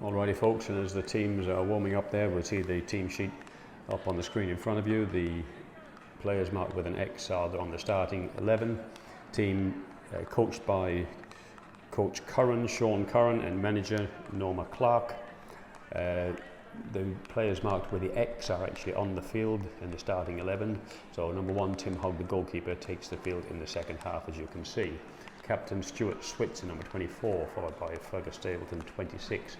Alrighty folks, and as the teams are warming up there, we'll see the team sheet up on the screen in front of you. The players marked with an X are on the starting 11. Team coached by Coach Sean Curran, and manager Norma Clark. The players marked with the X are actually on the field in the starting 11. So number 1, Tim Hogg, the goalkeeper, takes the field in the second half, as you can see. Captain Stuart Switzer, number 24, followed by Fergus Stapleton, 26.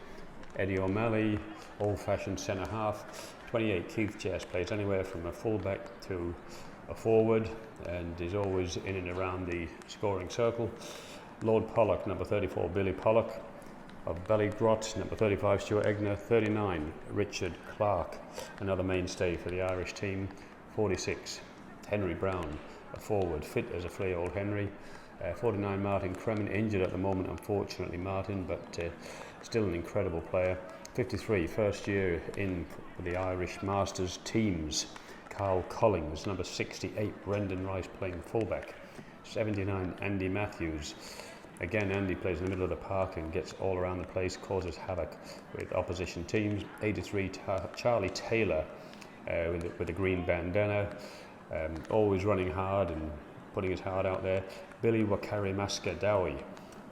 Eddie O'Malley, old-fashioned centre half. 28, Keith Jess, plays anywhere from a fullback to a forward and is always in and around the scoring circle. Lord Pollock, number 34, Billy Pollock. Of Ballygrot, number 35, Stuart Egner. 39, Richard Clark, another mainstay for the Irish team. 46, Henry Brown, a forward, fit as a flea, old Henry. 49, Martin Kremen, injured at the moment, unfortunately, Martin, but still an incredible player. 53, first year in the Irish Masters teams, Carl Collins. Number 68, Brendan Rice, playing fullback. 79, Andy Matthews. Again, Andy plays in the middle of the park and gets all around the place, causes havoc with opposition teams. 83, Charlie Taylor with a green bandana, always running hard and putting his heart out there. Billy Wakari Maska-Dowie,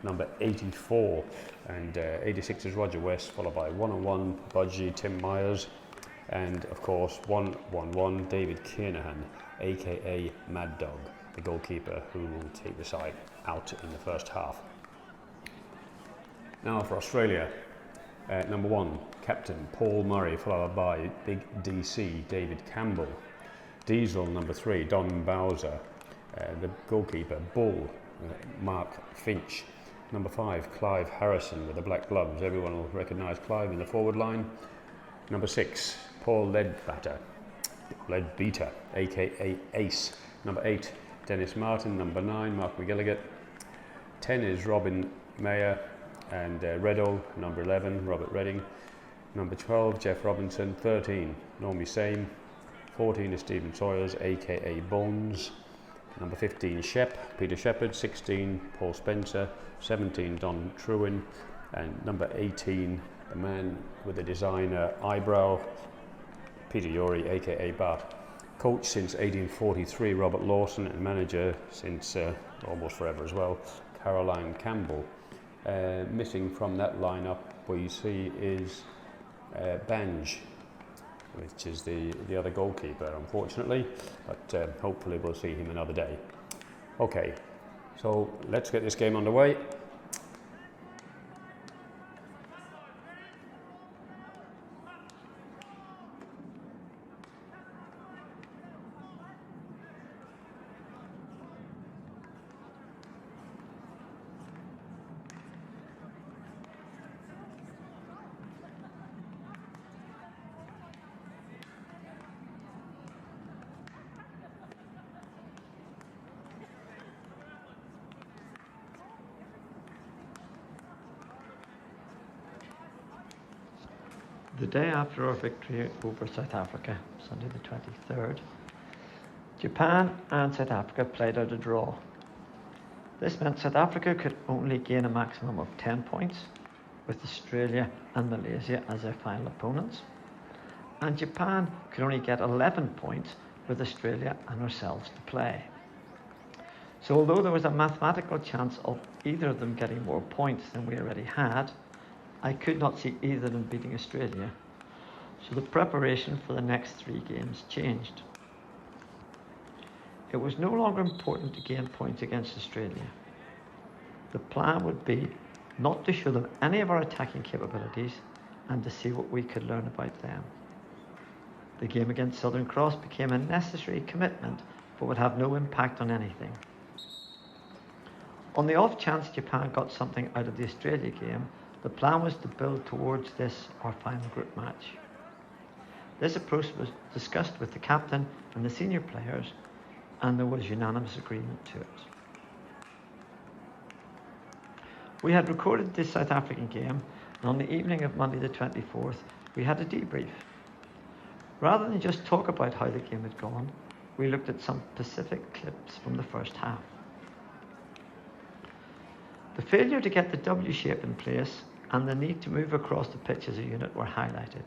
number 84, and 86 is Roger West, followed by 101, Budgie Tim Myers, and of course 111, David Kiernahan, aka Mad Dog, the goalkeeper who will take the side out in the first half. Now for Australia, number 1, Captain Paul Murray, followed by Big DC, David Campbell. Diesel, number 3, Don Bowser. The goalkeeper, Bull, Mark Finch. Number 5, Clive Harrison with the black gloves. Everyone will recognise Clive in the forward line. Number 6, Paul Leadbeater, aka Ace. Number 8, Dennis Martin. Number 9, Mark McGilligan. 10 is Robin Mayer, and Reddo, number 11, Robert Redding. Number 12, Jeff Robinson. 13, Normie Same. 14 is Stephen Sawyers, aka Bones. Number 15, Peter Shepherd. 16, Paul Spencer. 17, Don Trewin. And number 18, the man with the designer eyebrow, Peter Yorey, aka Bart. Coach since 1843, Robert Lawson, and manager since almost forever as well, Caroline Campbell. Missing from that lineup, we see is Banj, which is the other goalkeeper, unfortunately, but hopefully we'll see him another day. Okay, so let's get this game underway. The day after our victory over South Africa, Sunday the 23rd, Japan and South Africa played out a draw. This meant South Africa could only gain a maximum of 10 points, with Australia and Malaysia as their final opponents, and Japan could only get 11 points with Australia and ourselves to play. So although there was a mathematical chance of either of them getting more points than we already had, I could not see either of them beating Australia, so the preparation for the next 3 games changed. It was no longer important to gain points against Australia. The plan would be not to show them any of our attacking capabilities and to see what we could learn about them. The game against Southern Cross became a necessary commitment but would have no impact on anything. On the off chance Japan got something out of the Australia game, the plan was to build towards this, our final group match. This approach was discussed with the captain and the senior players, and there was unanimous agreement to it. We had recorded this South African game, and on the evening of Monday the 24th, we had a debrief. Rather than just talk about how the game had gone, we looked at some specific clips from the first half. The failure to get the W shape in place and the need to move across the pitch as a unit were highlighted.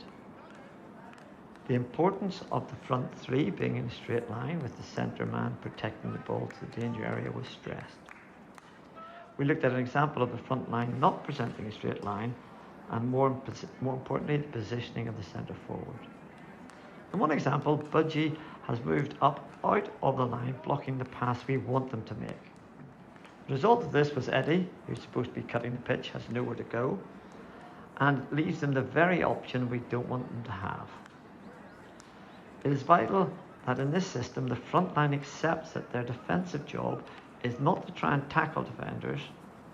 The importance of the front three being in a straight line with the centre man protecting the ball to the danger area was stressed. We looked at an example of the front line not presenting a straight line, and more importantly, the positioning of the centre forward. In one example, Budgie has moved up out of the line, blocking the pass we want them to make. The result of this was Eddie, who's supposed to be cutting the pitch, has nowhere to go, and leaves them the very option we don't want them to have. It is vital that in this system, the front line accepts that their defensive job is not to try and tackle defenders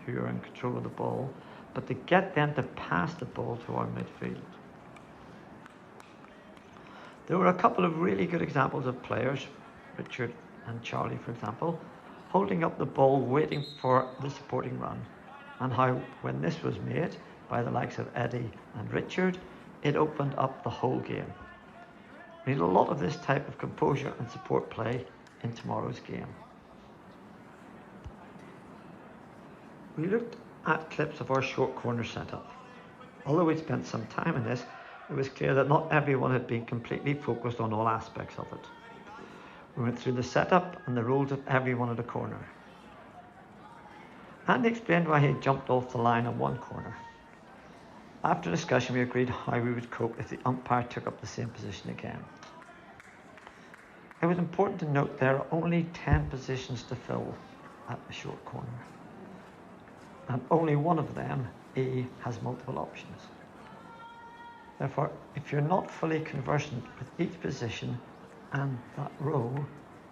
who are in control of the ball, but to get them to pass the ball to our midfield. There were a couple of really good examples of players, Richard and Charlie for example, holding up the ball waiting for the supporting run, and how when this was made by the likes of Eddie and Richard, it opened up the whole game. We need a lot of this type of composure and support play in tomorrow's game. We looked at clips of our short corner setup. Although we spent some time in this, it was clear that not everyone had been completely focused on all aspects of it. We went through the setup and the roles of everyone at a corner. Andy explained why he jumped off the line on one corner. After discussion, we agreed how we would cope if the umpire took up the same position again. It was important to note there are only 10 positions to fill at the short corner, and only one of them, E, has multiple options. Therefore, if you're not fully conversant with each position and that role,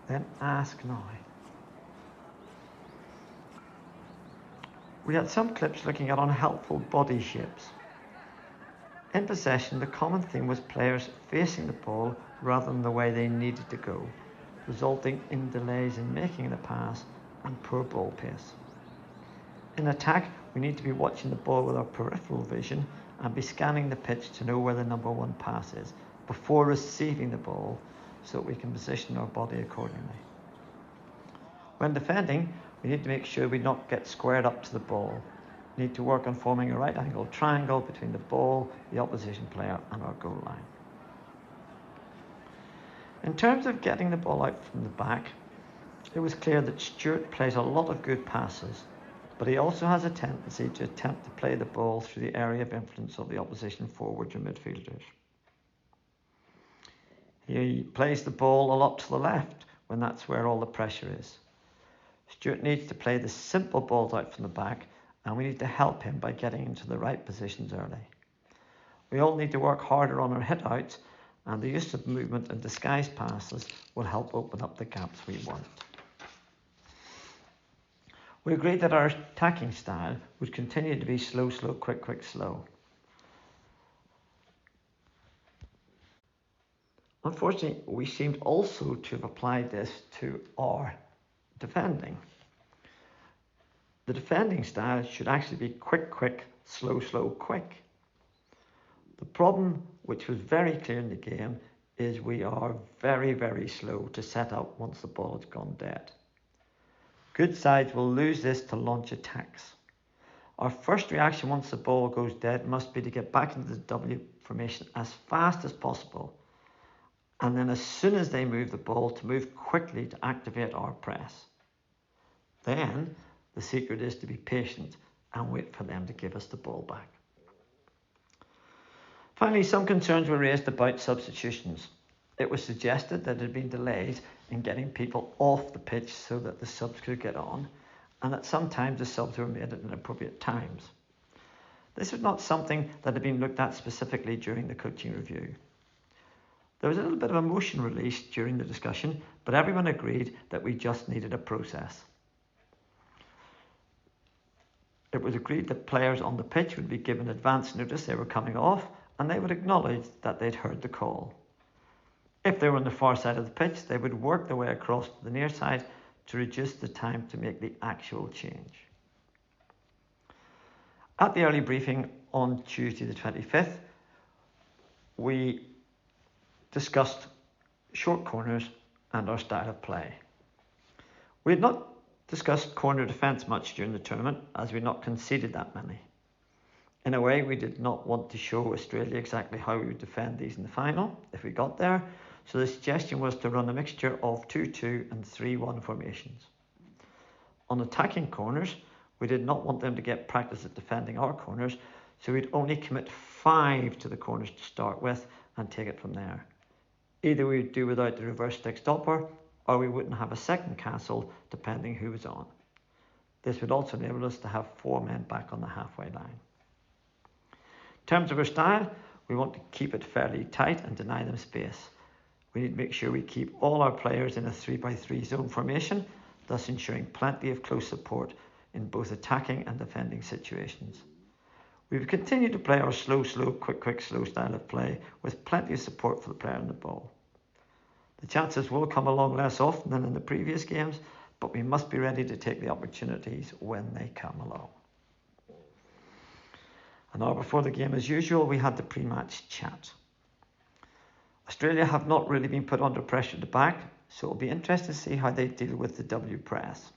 then ask now. We had some clips looking at unhelpful body shapes. In possession, the common theme was players facing the ball rather than the way they needed to go, resulting in delays in making the pass and poor ball pace. In attack, we need to be watching the ball with our peripheral vision and be scanning the pitch to know where the number one pass is before receiving the ball so that we can position our body accordingly. When defending, we need to make sure we don't get squared up to the ball. We need to work on forming a right angle triangle between the ball, the opposition player and our goal line. In terms of getting the ball out from the back, it was clear that Stuart plays a lot of good passes, but he also has a tendency to attempt to play the ball through the area of influence of the opposition forwards or midfielders. He plays the ball a lot to the left when that's where all the pressure is. Stuart needs to play the simple balls out from the back, and we need to help him by getting into the right positions early. We all need to work harder on our hit-outs, and the use of movement and disguise passes will help open up the gaps we want. We agreed that our attacking style would continue to be slow, slow, quick, quick, slow. Unfortunately, we seemed also to have applied this to our defending. The defending style should actually be quick, quick, slow, slow, quick. The problem, which was very clear in the game, is we are very, very slow to set up once the ball has gone dead. Good sides will lose this to launch attacks. Our first reaction once the ball goes dead must be to get back into the W formation as fast as possible, and then as soon as they move the ball, to move quickly to activate our press. Then the secret is to be patient and wait for them to give us the ball back. Finally, some concerns were raised about substitutions. It was suggested that there had been delays in getting people off the pitch so that the subs could get on, and that sometimes the subs were made at inappropriate times. This was not something that had been looked at specifically during the coaching review. There was a little bit of emotion released during the discussion, but everyone agreed that we just needed a process. It was agreed that players on the pitch would be given advance notice they were coming off, and they would acknowledge that they'd heard the call. If they were on the far side of the pitch, they would work their way across to the near side to reduce the time to make the actual change. At the early briefing on Tuesday the 25th, we discussed short corners and our style of play. We had not discussed corner defence much during the tournament, as we had not conceded that many. In a way, we did not want to show Australia exactly how we would defend these in the final if we got there, so the suggestion was to run a mixture of 2-2 and 3-1 formations. On attacking corners, we did not want them to get practice at defending our corners, so we'd only commit 5 to the corners to start with and take it from there. Either we'd do without the reverse stick stopper, or we wouldn't have a second castle depending who was on. This would also enable us to have 4 men back on the halfway line. In terms of our style, we want to keep it fairly tight and deny them space. We need to make sure we keep all our players in a 3-by-3 zone formation, thus ensuring plenty of close support in both attacking and defending situations. We will continue to play our slow, quick, slow style of play with plenty of support for the player on the ball. The chances will come along less often than in the previous games, but we must be ready to take the opportunities when they come along. An hour before the game, as usual, we had the pre-match chat. Australia have not really been put under pressure at the back, so it'll be interesting to see how they deal with the W press.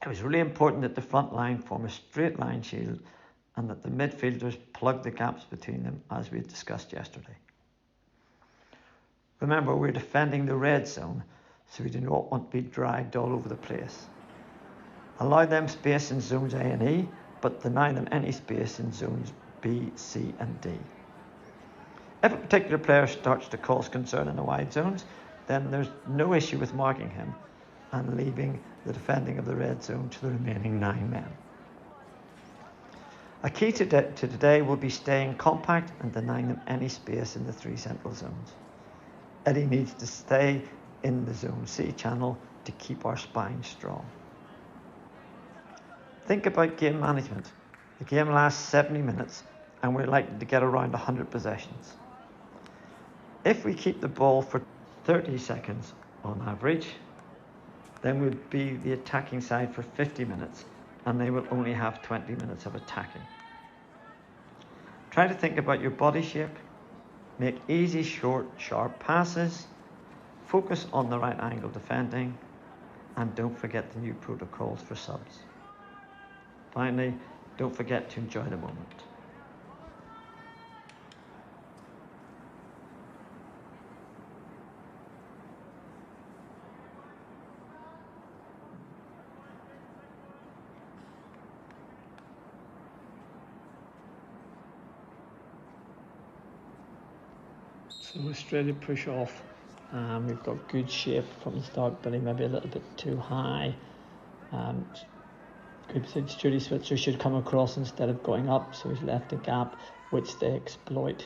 It was really important that the front line form a straight line shield and that the midfielders plug the gaps between them, as we discussed yesterday. Remember, we're defending the red zone, so we do not want to be dragged all over the place. Allow them space in zones A and E, but deny them any space in zones B, C and D. If a particular player starts to cause concern in the wide zones, then there's no issue with marking him and leaving the defending of the red zone to the remaining 9 men. A key to today will be staying compact and denying them any space in the 3 central zones. Eddie needs to stay in the zone C channel to keep our spine strong. Think about game management. The game lasts 70 minutes and we're likely to get around 100 possessions. If we keep the ball for 30 seconds on average, then we'll be the attacking side for 50 minutes and they will only have 20 minutes of attacking. Try to think about your body shape, make easy, short, sharp passes, focus on the right angle defending, and don't forget the new protocols for subs. Finally, don't forget to enjoy the moment. So Australia push off. We've got good shape from the start, but maybe a little bit too high. Stuart Switzer should come across instead of going up, so he's left a gap which they exploit,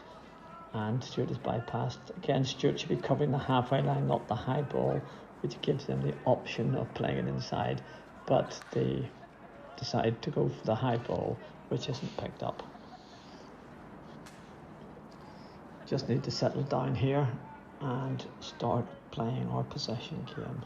and Stuart is bypassed. Again, Stuart should be covering the halfway line, not the high ball, which gives them the option of playing it inside, but they decide to go for the high ball, which isn't picked up. Just need to settle down here and start playing our possession game.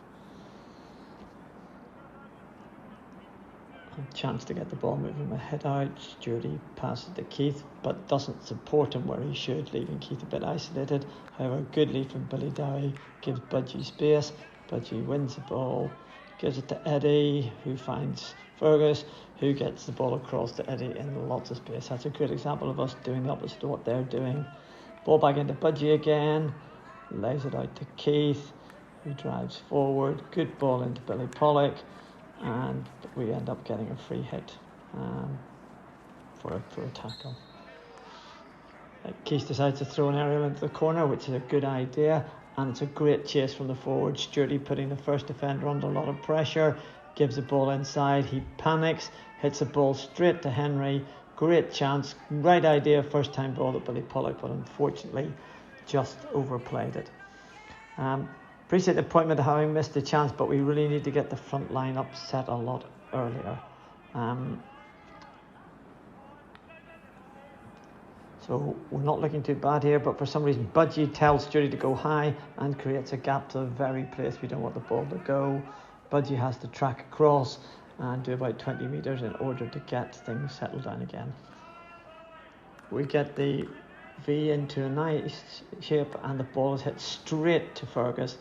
A chance to get the ball moving my head out. Stuarty passes to Keith but doesn't support him where he should, leaving Keith a bit isolated. However, good lead from Billy Dowie gives Budgie space. Budgie wins the ball, gives it to Eddie, who finds Fergus, who gets the ball across to Eddie in lots of space. That's a great example of us doing the opposite of what they're doing. Ball back into Budgie again, lays it out to Keith, who drives forward. Good ball into Billy Pollock, and we end up getting a free hit for a tackle. Keith decides to throw an aerial into the corner, which is a good idea, and it's a great chase from the forward. Stuarty putting the first defender under a lot of pressure, gives the ball inside, he panics, hits the ball straight to Henry. Great chance, right idea, first time ball at Billy Pollock, but unfortunately just overplayed it. Appreciate the appointment of having missed the chance, but we really need to get the front line upset a lot earlier. So we're not looking too bad here, but for some reason Budgie tells Stuarty to go high and creates a gap to the very place we don't want the ball to go. Budgie has to track across and do about 20 metres in order to get things settled down again. We get the V into a nice shape and the ball is hit straight to Fergus,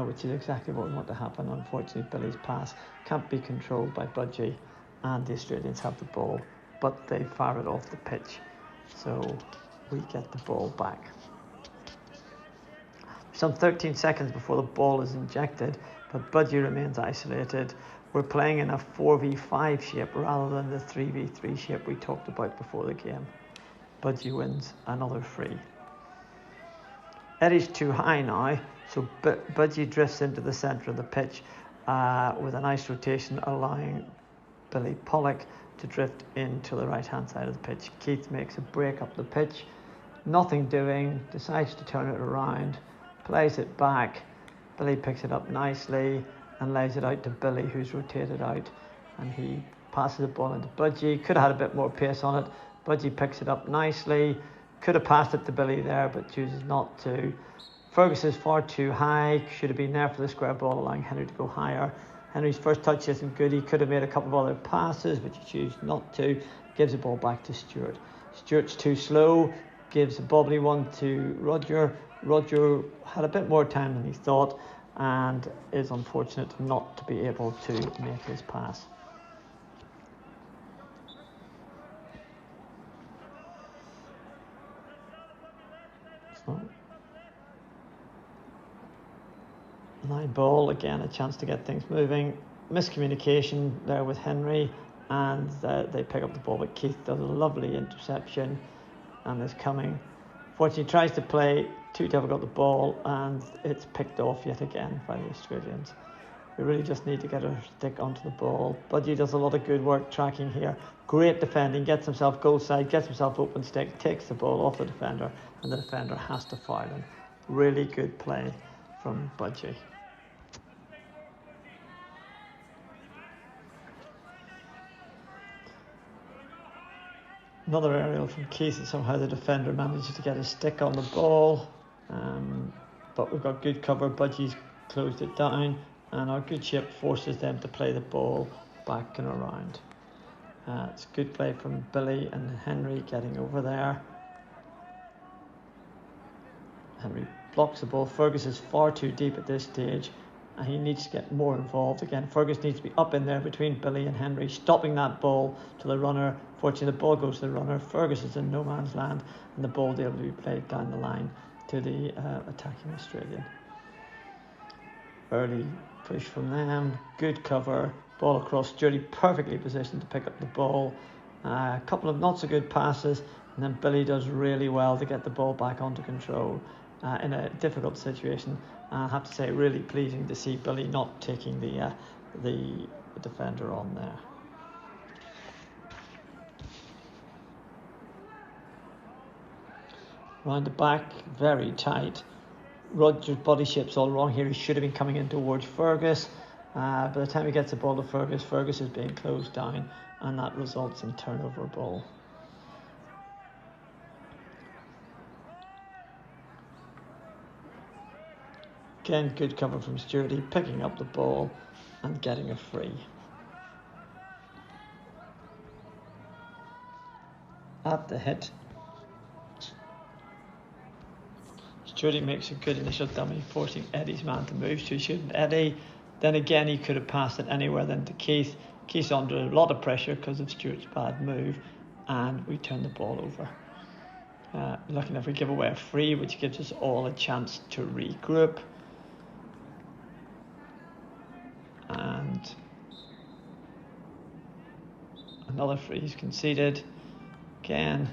which is exactly what we want to happen. Unfortunately, Billy's pass can't be controlled by Budgie and the Australians have the ball but they fire it off the pitch. So we get the ball back. Some 13 seconds before the ball is injected, but Budgie remains isolated. We're playing in a 4v5 shape rather than the 3v3 shape we talked about before the game. Budgie wins another free. Eddie's too high now, so Budgie drifts into the centre of the pitch with a nice rotation, allowing Billy Pollock to drift into the right-hand side of the pitch. Keith makes a break up the pitch, nothing doing, decides to turn it around, plays it back. Billy picks it up nicely and lays it out to Billy, who's rotated out, and he passes the ball into Budgie. Could have had a bit more pace on it. Budgie picks it up nicely. Could have passed it to Billy there, but chooses not to. Fergus is far too high. Should have been there for the square ball, allowing Henry to go higher. Henry's first touch isn't good. He could have made a couple of other passes, but he chooses not to. Gives the ball back to Stuart. Stuart's too slow. Gives a bobbly one to Roger. Roger had a bit more time than he thought and is unfortunate not to be able to make his pass. Line ball, again a chance to get things moving. Miscommunication there with Henry, and they pick up the ball, but Keith does a lovely interception and is coming. Fortunately tries to play too difficult the ball, and it's picked off yet again by the Australians. We really just need to get our stick onto the ball. Budgie does a lot of good work tracking here. Great defending, gets himself goal side, gets himself open stick, takes the ball off the defender, and the defender has to foul him. Really good play from Budgie. Another aerial from Keith, and somehow the defender manages to get his stick on the ball. But we've got good cover. Budgie's closed it down, and our good shape forces them to play the ball back and around. It's good play from Billy and Henry getting over there. Henry blocks the ball. Fergus is far too deep at this stage, and he needs to get more involved again. Fergus needs to be up in there between Billy and Henry, stopping that ball to the runner. Fortunately, the ball goes to the runner. Fergus is in no man's land, and the ball will be played down the line to the attacking Australian. Early push from them, good cover, ball across. Judy perfectly positioned to pick up the ball. A couple of not so good passes, and then Billy does really well to get the ball back onto control in a difficult situation. I have to say, really pleasing to see Billy not taking the defender on there. Round the back, very tight. Roger's body shape's all wrong here. He should have been coming in towards Fergus. By the time he gets the ball to Fergus, Fergus is being closed down, and that results in turnover ball. Again, good cover from Sturdy, picking up the ball and getting a free. At the hit, Sturdy makes a good initial dummy, forcing Eddie's man to move, so he shouldn't. Eddie, then again, he could have passed it anywhere than to Keith. Keith's under a lot of pressure because of Stuart's bad move, and we turn the ball over. Looking if we give away a free, which gives us all a chance to regroup. And another free is conceded. Again,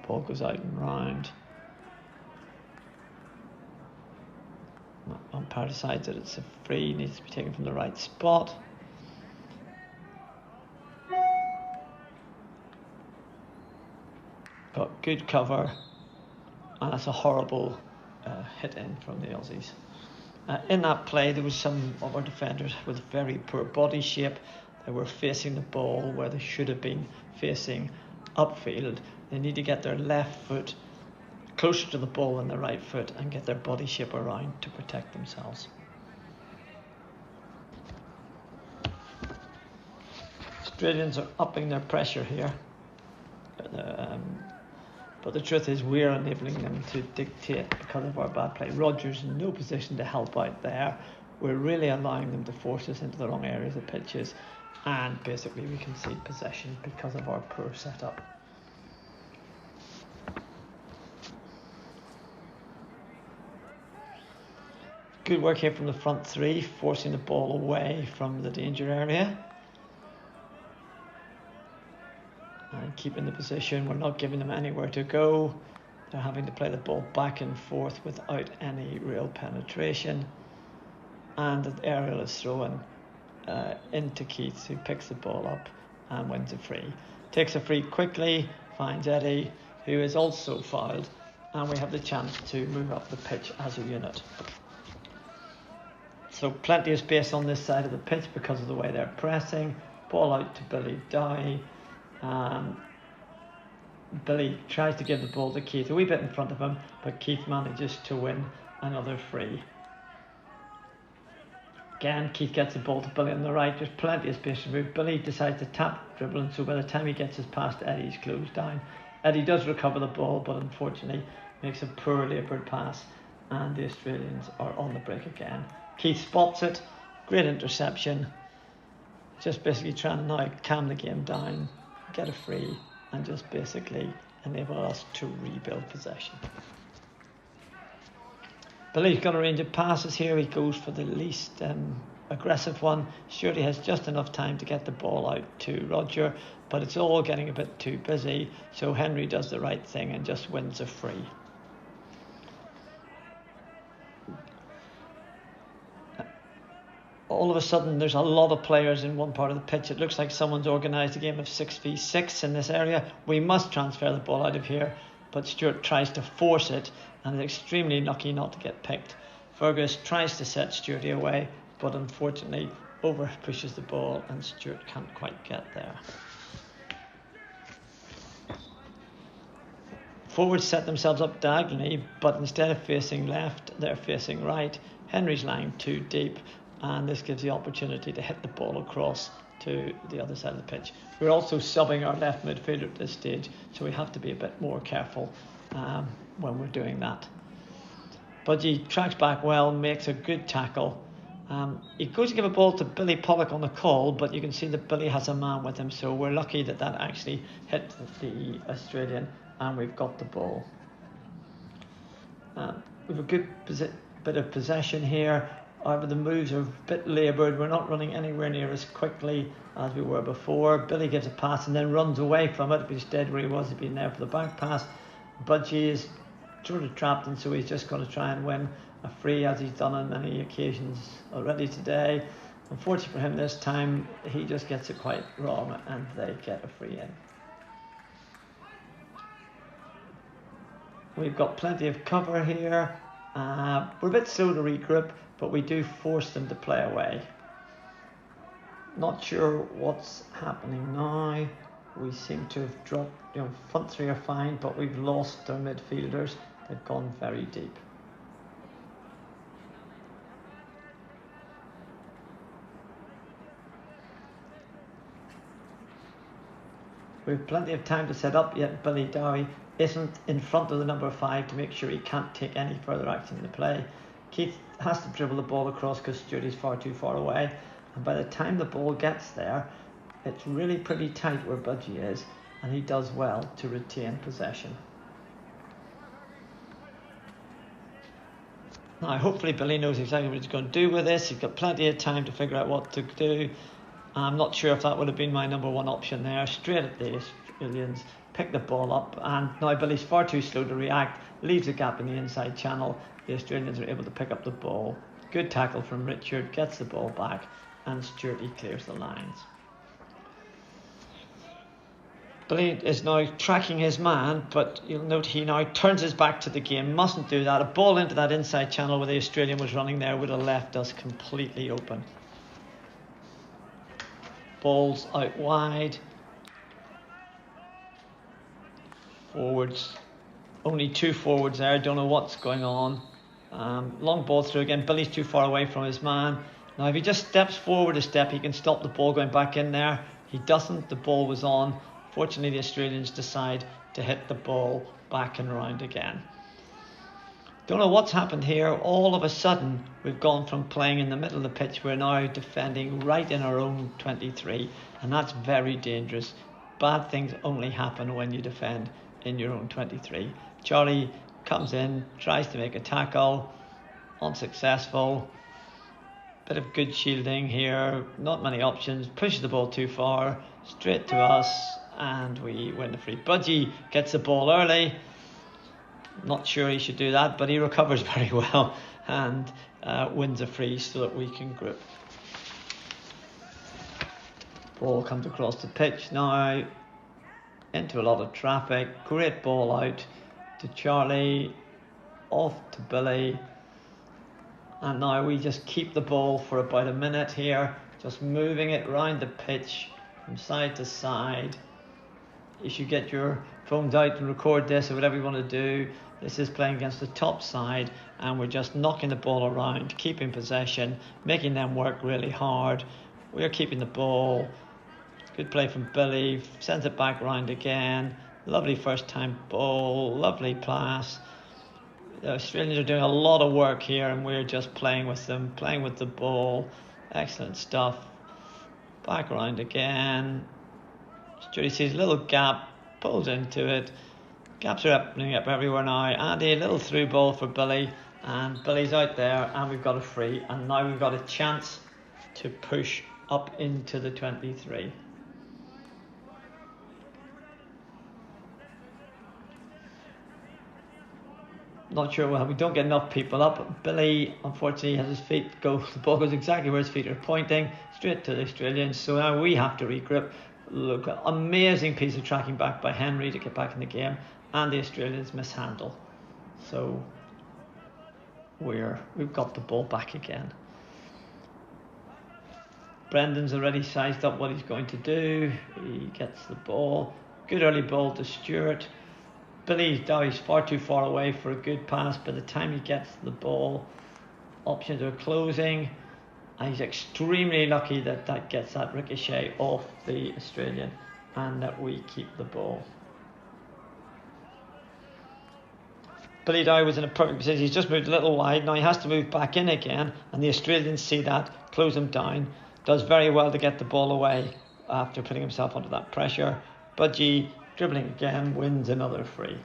ball goes out and round. Umpire decides that it's a free, needs to be taken from the right spot. Got good cover, and that's a horrible hit in from the Aussies. In that play, there was some of our defenders with very poor body shape. They were facing the ball where they should have been facing upfield. They need to get their left foot closer to the ball than their right foot and get their body shape around to protect themselves. Australians are upping their pressure here. But the truth is we're enabling them to dictate because of our bad play. Roger's in no position to help out there. We're really allowing them to force us into the wrong areas of pitches. and basically we concede possession because of our poor setup. Good work here from the front three, forcing the ball away from the danger area. And keeping the position, we're not giving them anywhere to go. They're having to play the ball back and forth without any real penetration. And the aerial is thrown into Keith, who picks the ball up and wins a free. Takes a free quickly, finds Eddie, who is also fouled, and we have the chance to move up the pitch as a unit. So plenty of space on this side of the pitch because of the way they're pressing. Ball out to Billy Dowie. Billy tries to give the ball to Keith, a wee bit in front of him, but Keith manages to win another free. Again, Keith gets the ball to Billy on the right. There's plenty of space to move. Billy decides to tap dribble, and so by the time he gets us past Eddie, he's closed down. Eddie does recover the ball, but unfortunately makes a poor laboured pass, and the Australians are on the break again. Keith spots it, great interception, just basically trying to now calm the game down, get a free, and just basically enable us to rebuild possession. Billy's got a range of passes here. He goes for the least aggressive one. Surely has just enough time to get the ball out to Roger, but it's all getting a bit too busy, so Henry does the right thing and just wins a free. All of a sudden there's a lot of players in one part of the pitch. It looks like someone's organised a game of 6v6 in this area. We must transfer the ball out of here, but Stuart tries to force it and is extremely lucky not to get picked. Fergus tries to set Stuarty away, but unfortunately over pushes the ball and Stuart can't quite get there. Forwards set themselves up diagonally, but instead of facing left, they're facing right. Henry's lying too deep, and this gives the opportunity to hit the ball across to the other side of the pitch. We're also subbing our left midfielder at this stage, so we have to be a bit more careful when we're doing that. Budgie tracks back well, makes a good tackle. He goes to give a ball to Billy Pollock on the call, but you can see that Billy has a man with him, so we're lucky that that actually hit the Australian, and we've got the ball. We've a good bit of possession here. However, the moves are a bit laboured. We're not running anywhere near as quickly as we were before. Billy gives a pass and then runs away from it. If he stayed where he was, he'd been there for the back pass. Budgie is sort of trapped, and so he's just going to try and win a free, as he's done on many occasions already today. Unfortunately for him this time, he just gets it quite wrong and they get a free in. We've got plenty of cover here. We're a bit slow to regroup, but we do force them to play away. Not sure what's happening now. We seem to have dropped, front three are fine, but we've lost our midfielders. They've gone very deep. We've plenty of time to set up, yet Billy Dowie isn't in front of the number 5 to make sure he can't take any further action in the play. Keith has to dribble the ball across because Stuart's far too far away, and by the time the ball gets there, it's really pretty tight where Budgie is, and he does well to retain possession. Now hopefully Billy knows exactly what he's going to do with this. He's got plenty of time to figure out what to do. I'm not sure if that would have been my number 1 option there. Straight at the Australians, pick the ball up, and now Billy's far too slow to react, leaves a gap in the inside channel. The Australians are able to pick up the ball. Good tackle from Richard, gets the ball back, and Stuarty clears the lines. Billy is now tracking his man, but you'll note he now turns his back to the game. Mustn't do that. A ball into that inside channel where the Australian was running there would have left us completely open. Ball's out wide. Forwards. Only 2 forwards there. Don't know what's going on. Long ball through again. Billy's too far away from his man. Now if he just steps forward a step, he can stop the ball going back in there. He doesn't. The ball was on. Fortunately, the Australians decide to hit the ball back and round again. Don't know what's happened here. All of a sudden, we've gone from playing in the middle of the pitch. We're now defending right in our own 23, and that's very dangerous. Bad things only happen when you defend in your own 23. Charlie comes in, tries to make a tackle, unsuccessful. Bit of good shielding here, not many options. Pushes the ball too far, straight to us, and we win the free. Budgie gets the ball early. Not sure he should do that, but he recovers very well and wins a free so that we can group. Ball comes across the pitch now, into a lot of traffic. Great ball out to Charlie, off to Billy. And now we just keep the ball for about a minute here, just moving it round the pitch from side to side. You should get your phones out and record this or whatever you want to do. This is playing against the top side, and we're just knocking the ball around, keeping possession, making them work really hard. We're keeping the ball. Good play from Billy, sends it back round again. Lovely first time ball, lovely pass. The Australians are doing a lot of work here, and we're just playing with them, playing with the ball. Excellent stuff. Back around again. Judy sees a little gap, pulls into it. Gaps are opening up everywhere now. Andy, a little through ball for Billy, and Billy's out there, and we've got a free, and now we've got a chance to push up into the 23. Not sure why we don't get enough people up. Billy, unfortunately, has his feet go. The ball goes exactly where his feet are pointing, straight to the Australians. So now we have to regroup. Look, amazing piece of tracking back by Henry to get back in the game, and the Australians mishandle. So we've got the ball back again. Brendan's already sized up what he's going to do. He gets the ball. Good early ball to Stewart. Billy dives far too far away for a good pass. By the time he gets the ball, options are closing. And he's extremely lucky that gets that ricochet off the Australian and that we keep the ball. Billy Dow was in a perfect position. He's just moved a little wide. Now he has to move back in again, and the Australians see that, close him down. Does very well to get the ball away after putting himself under that pressure. Budgie, dribbling again, wins another free.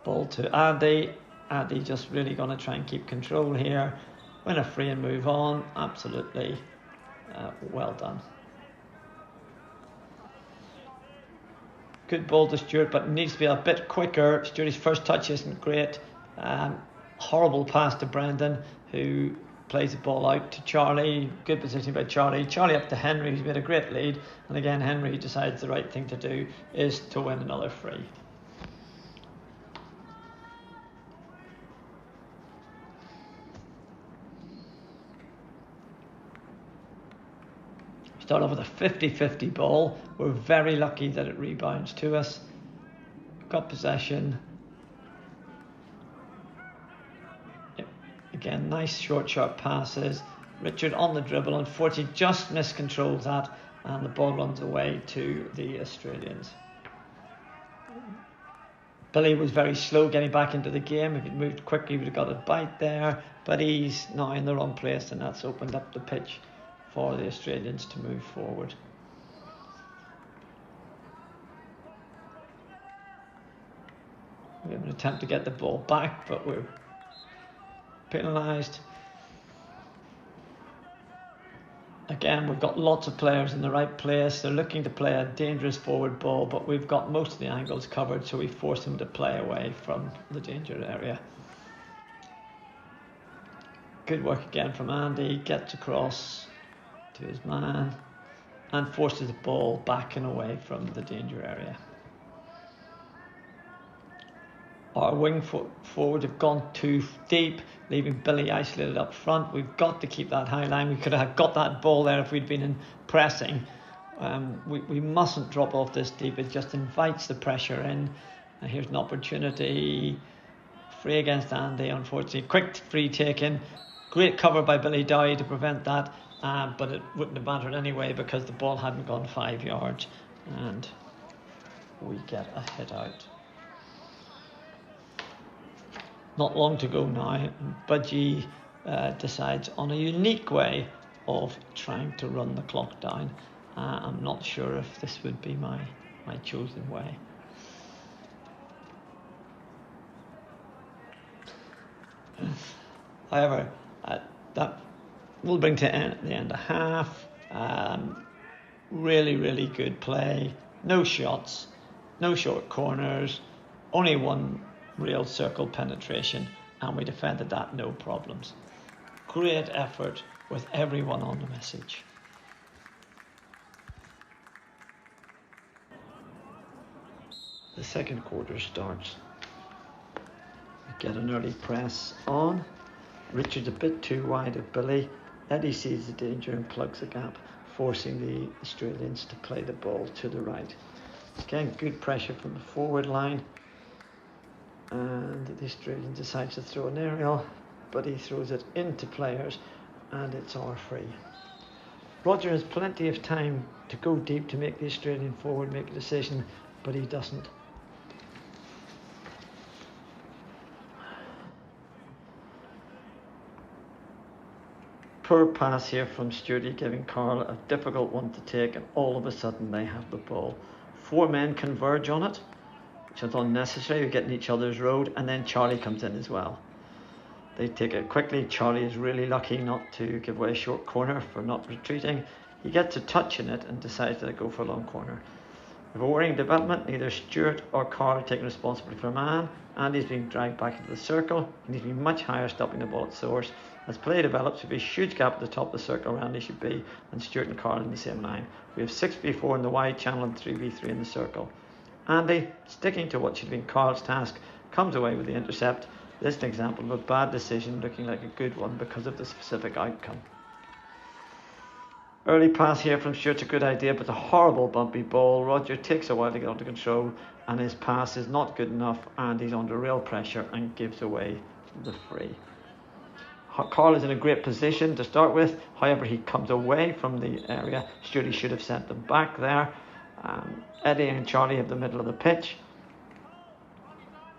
Ball to Andy. Andy just really going to try and keep control here. Win a free and move on. Absolutely well done. Good ball to Stewart, but needs to be a bit quicker. Stewart's first touch isn't great. Horrible pass to Brendan, who plays the ball out to Charlie. Good position by Charlie. Charlie up to Henry, who's made a great lead. And again, Henry decides the right thing to do is to win another free. Start off with a 50-50 ball. We're very lucky that it rebounds to us. Got possession. Again, nice short, sharp passes. Richard on the dribble, unfortunately just miscontrols that, and the ball runs away to the Australians. Billy was very slow getting back into the game. If he'd moved quickly, he would have got a bite there, but he's now in the wrong place, and that's opened up the pitch for the Australians to move forward. We have an attempt to get the ball back, but we're penalised. Again, we've got lots of players in the right place. They're looking to play a dangerous forward ball, but we've got most of the angles covered, so we force them to play away from the danger area. Good work again from Andy. Gets across to his man and forces the ball back and away from the danger area. Our wing forward have gone too deep, leaving Billy isolated up front. We've got to keep that high line. We could have got that ball there if we'd been in pressing. We mustn't drop off this deep. It just invites the pressure in. And here's an opportunity. Free against Andy, unfortunately. Quick free taken. Great cover by Billy Dow to prevent that. But it wouldn't have mattered anyway because the ball hadn't gone 5 yards. And we get a hit out. Not long to go now, and Budgie decides on a unique way of trying to run the clock down. I'm not sure if this would be my chosen way. However, that will bring to the end of half. Really good play. No shots, no short corners, only one real circle penetration, and we defended that no problems. Great effort with everyone on the message. The second quarter starts. We get an early press on. Richard's a bit too wide of Billy. Eddie sees the danger and plugs the gap, forcing the Australians to play the ball to the right. Again, good pressure from the forward line. And the Australian decides to throw an aerial, but he throws it into players, and it's our free. Roger has plenty of time to go deep to make the Australian forward make a decision, but he doesn't. Poor pass here from Stewardy, giving Carl a difficult one to take, and all of a sudden they have the ball. 4 men converge on it, which is unnecessary. We're getting each other's road, and then Charlie comes in as well. They take it quickly. Charlie is really lucky not to give away a short corner for not retreating. He gets a touch in it and decides to go for a long corner. With a worrying development, neither Stewart or Carl are taking responsibility for a man. Andy's being dragged back into the circle. He needs to be much higher, stopping the ball at source. As play develops, there'll be a huge gap at the top of the circle around he should be, and Stewart and Carl in the same line. We have 6v4 in the wide channel and 3v3 in the circle. Andy, sticking to what should have been Carl's task, comes away with the intercept. This is an example of a bad decision looking like a good one because of the specific outcome. Early pass here from Stewart's a good idea, but a horrible bumpy ball. Roger takes a while to get under control, and his pass is not good enough, and he's under real pressure and gives away the free. Carl is in a great position to start with. However, he comes away from the area. Stewardy should have sent them back there. Eddie and Charlie have the middle of the pitch.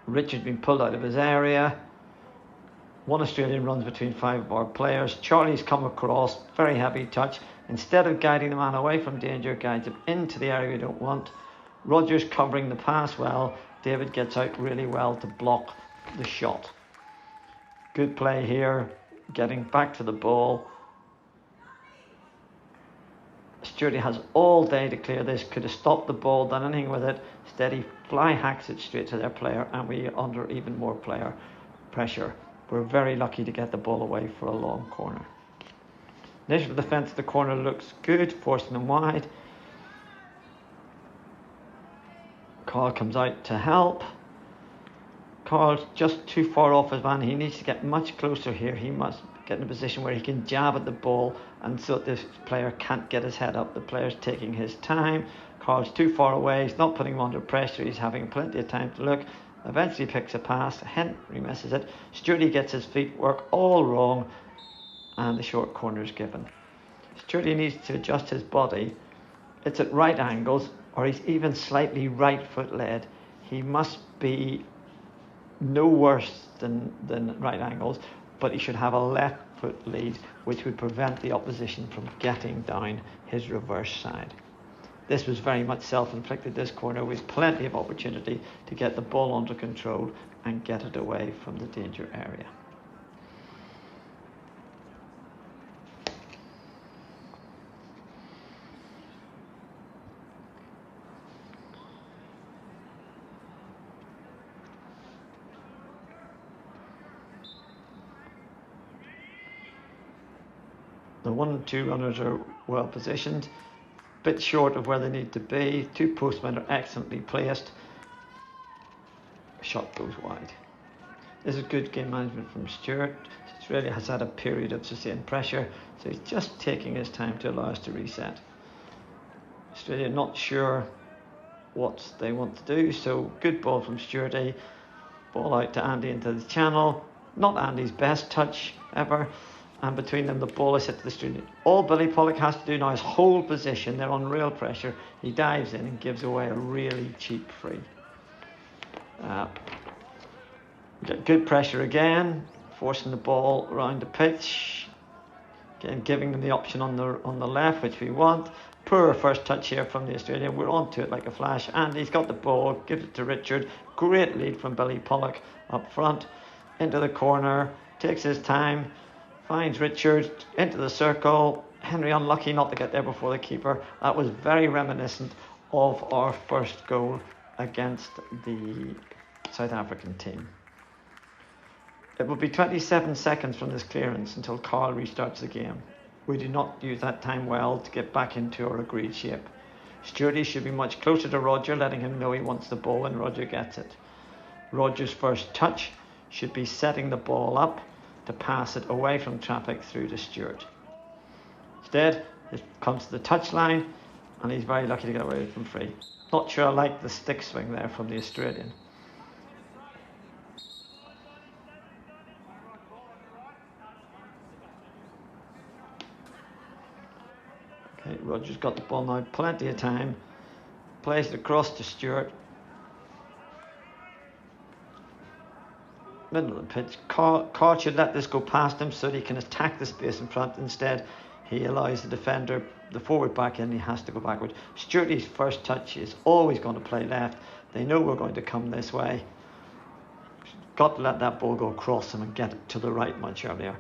Richard's been pulled out of his area. One Australian runs between 5 of our players. Charlie's come across, very heavy touch. Instead of guiding the man away from danger, guides him into the area we don't want. Roger's covering the pass well. David gets out really well to block the shot. Good play here, getting back to the ball. Stewardy has all day to clear this, could have stopped the ball, done anything with it. Instead he fly hacks it straight to their player, and we are under even more player pressure. We're very lucky to get the ball away for a long corner. Initial defence of the corner looks good, forcing them wide. Carl comes out to help. Carl's just too far off his man. He needs to get much closer here. He must get in a position where he can jab at the ball, and so that this player can't get his head up. The player's taking his time. Carl's too far away. He's not putting him under pressure. He's having plenty of time to look. Eventually picks a pass. Henry misses it. Stewardy gets his feet work all wrong, and the short corner is given. Stewardy needs to adjust his body. It's at right angles, or he's even slightly right foot led. He must be no worse than right angles, but he should have a left foot lead, which would prevent the opposition from getting down his reverse side. This was very much self-inflicted, this corner, with plenty of opportunity to get the ball under control and get it away from the danger area. The 1 and 2 runners are well positioned, a bit short of where they need to be. 2 postmen are excellently placed. Shot goes wide. This is good game management from Stewart. Australia has had a period of sustained pressure, so he's just taking his time to allow us to reset. Australia not sure what they want to do, so good ball from Stewardy. Ball out to Andy into the channel. Not Andy's best touch ever. And between them, the ball is hit to the student. All Billy Pollock has to do now is hold position. They're on real pressure. He dives in and gives away a really cheap free. We get good pressure again, forcing the ball around the pitch. Again, giving them the option on the left, which we want. Poor first touch here from the Australian. We're onto it like a flash, and he's got the ball, gives it to Richard. Great lead from Billy Pollock up front, into the corner, takes his time, finds Richard into the circle. Henry unlucky not to get there before the keeper. That was very reminiscent of our first goal against the South African team. It will be 27 seconds from this clearance until Carl restarts the game. We do not use that time well to get back into our agreed shape. Stewardy should be much closer to Roger, letting him know he wants the ball when Roger gets it. Roger's first touch should be setting the ball up to pass it away from traffic through to Stewart. Instead, it comes to the touchline, and he's very lucky to get away from free. Not sure I like the stick swing there from the Australian. Okay, Roger's got the ball now, plenty of time. Plays it across to Stewart. Middle of the pitch. Carl should let this go past him so that he can attack the space in front. Instead, he allows the defender, the forward back in, he has to go backward. Stewart's first touch is always going to play left. They know we're going to come this way. Got to let that ball go across him and get it to the right much earlier.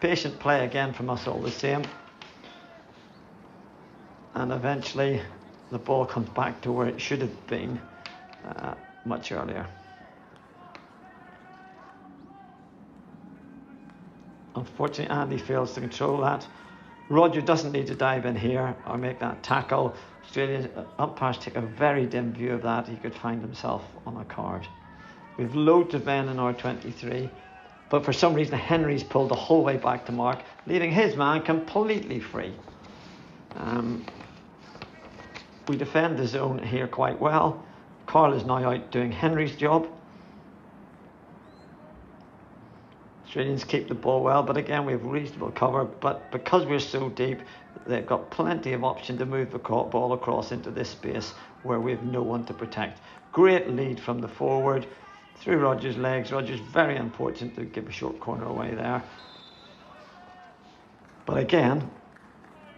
Patient play again from us all the same. And eventually the ball comes back to where it should have been much earlier. Unfortunately, Andy fails to control that. Roger doesn't need to dive in here or make that tackle. Australian umpires take a very dim view of that. He could find himself on a card. We've loads of men in our 23, but for some reason Henry's pulled the whole way back to mark, leaving his man completely free. We defend the zone here quite well. Carl is now out doing Henry's job. Australians keep the ball well, but again we have reasonable cover, but because we're so deep, they've got plenty of option to move the ball across into this space where we have no one to protect. Great lead from the forward, through Roger's legs. Roger's very important to give a short corner away there. But again,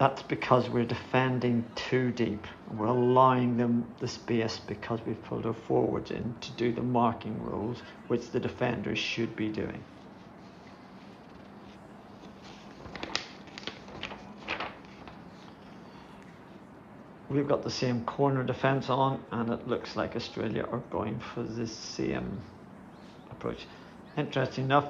that's because we're defending too deep. We're allowing them the space because we've pulled our forwards in to do the marking roles, which the defenders should be doing. We've got the same corner defence on, and it looks like Australia are going for the same approach. Interesting enough,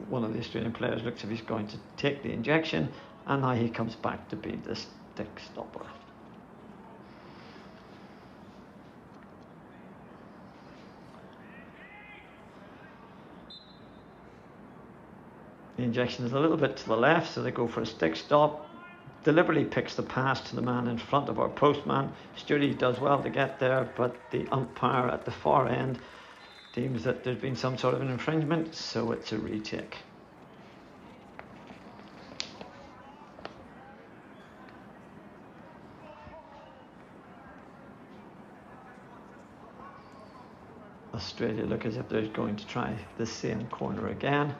one of the Australian players looks as if he's going to take the injection, and now he comes back to be the stick stopper. The injection is a little bit to the left, so they go for a stick stop. Deliberately picks the pass to the man in front of our postman. Stewardy does well to get there, but the umpire at the far end deems that there's been some sort of an infringement, so it's a retake. Australia look as if they're going to try the same corner again.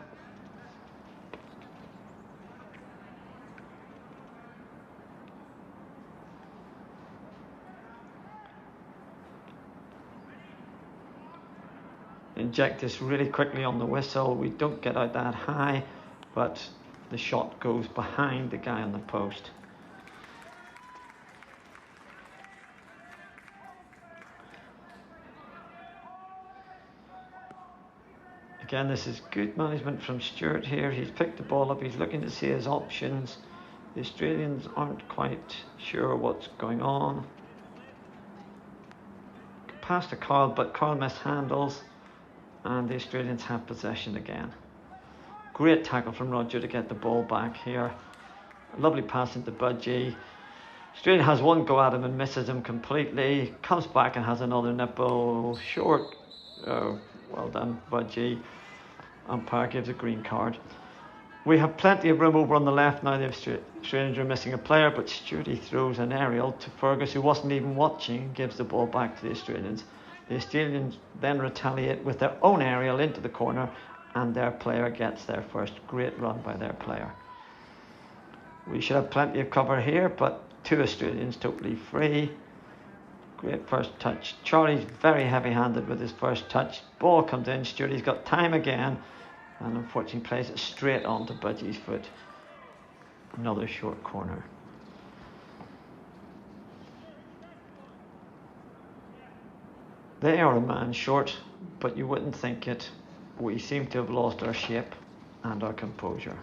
Inject this really quickly on the whistle. We don't get out that high, but the shot goes behind the guy on the post. Again, this is good management from Stewart here. He's picked the ball up. He's looking to see his options. The Australians aren't quite sure what's going on. Pass to Carl, but Carl mishandles, and the Australians have possession again. Great tackle from Roger to get the ball back here. A lovely pass into Budgie. Australia has one go at him and misses him completely. Comes back and has another nipple short. Oh, well done, Budgie. Umpire gives a green card. We have plenty of room over on the left now. The Australians are missing a player, but Stewardy throws an aerial to Fergus, who wasn't even watching, and gives the ball back to the Australians. The Australians then retaliate with their own aerial into the corner, and their player gets their first. Great run by their player. We should have plenty of cover here, but 2 Australians totally free. Great first touch. Charlie's very heavy-handed with his first touch. Ball comes in. Stewart's got time again, and unfortunately plays it straight onto Budgie's foot. Another short corner. They are a man short, but you wouldn't think it. We seem to have lost our shape and our composure.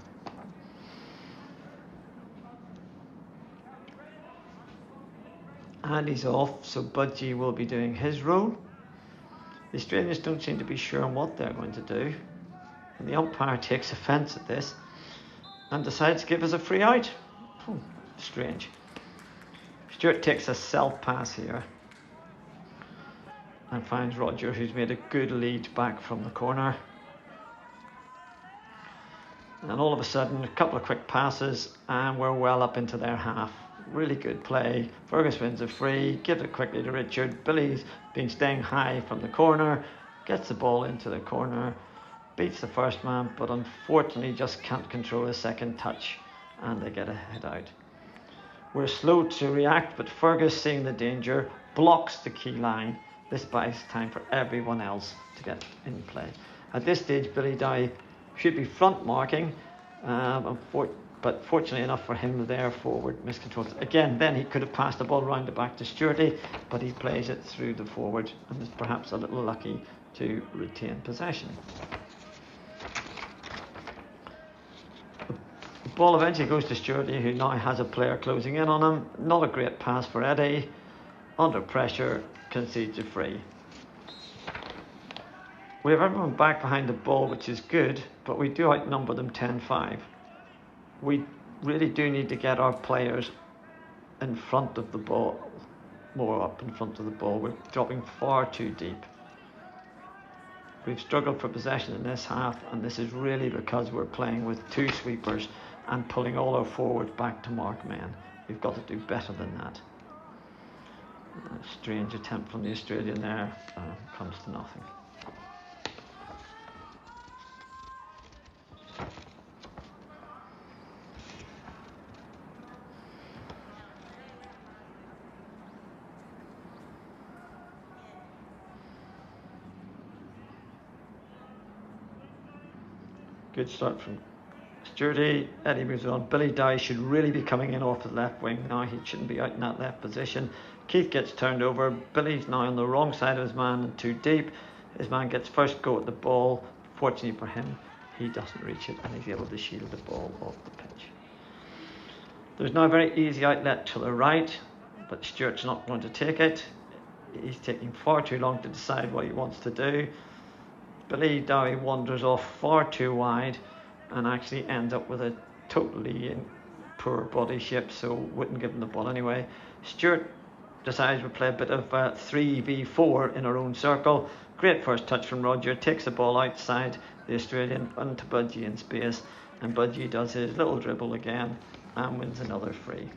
And he's off, so Budgie will be doing his role. The Australians don't seem to be sure on what they're going to do. And the umpire takes offence at this and decides to give us a free out. Strange. Stewart takes a self-pass here and finds Roger, who's made a good lead back from the corner. And all of a sudden, a couple of quick passes and we're well up into their half. Really good play. Fergus wins a free, gives it quickly to Richard. Billy's been staying high from the corner, gets the ball into the corner, beats the first man, but unfortunately just can't control his second touch, and they get a head out. We're slow to react, but Fergus, seeing the danger, blocks the key line. This buys time for everyone else to get in play. At this stage, Billy Dowie should be front marking, but fortunately enough for him, their forward miscontrols. Again, then he could have passed the ball round the back to Stewarty, but he plays it through the forward and is perhaps a little lucky to retain possession. The ball eventually goes to Stewarty, who now has a player closing in on him. Not a great pass for Eddie. Under pressure, concedes a free. We have everyone back behind the ball, which is good, but we do outnumber them 10-5. We really do need to get our players in front of the ball, more up in front of the ball. We're dropping far too deep. We've struggled for possession in this half, and this is really because we're playing with 2 sweepers and pulling all our forwards back to mark men. We've got to do better than that. A strange attempt from the Australian there, comes to nothing. Good start from Stewarty. Eddie moves on. Billy Dowie should really be coming in off the left wing now. He shouldn't be out in that left position. Keith gets turned over. Billy's now on the wrong side of his man and too deep. His man gets first go at the ball. Fortunately for him, he doesn't reach it and he's able to shield the ball off the pitch. There's now a very easy outlet to the right, but Stewart's not going to take it. He's taking far too long to decide what he wants to do. Billy Dowie wanders off far too wide and actually ends up with a totally poor body shape, so wouldn't give him the ball anyway. Stewart decides we'll play a bit of 3v4 in our own circle. Great first touch from Roger, takes the ball outside the Australian onto Budgie in space, and Budgie does his little dribble again and wins another free.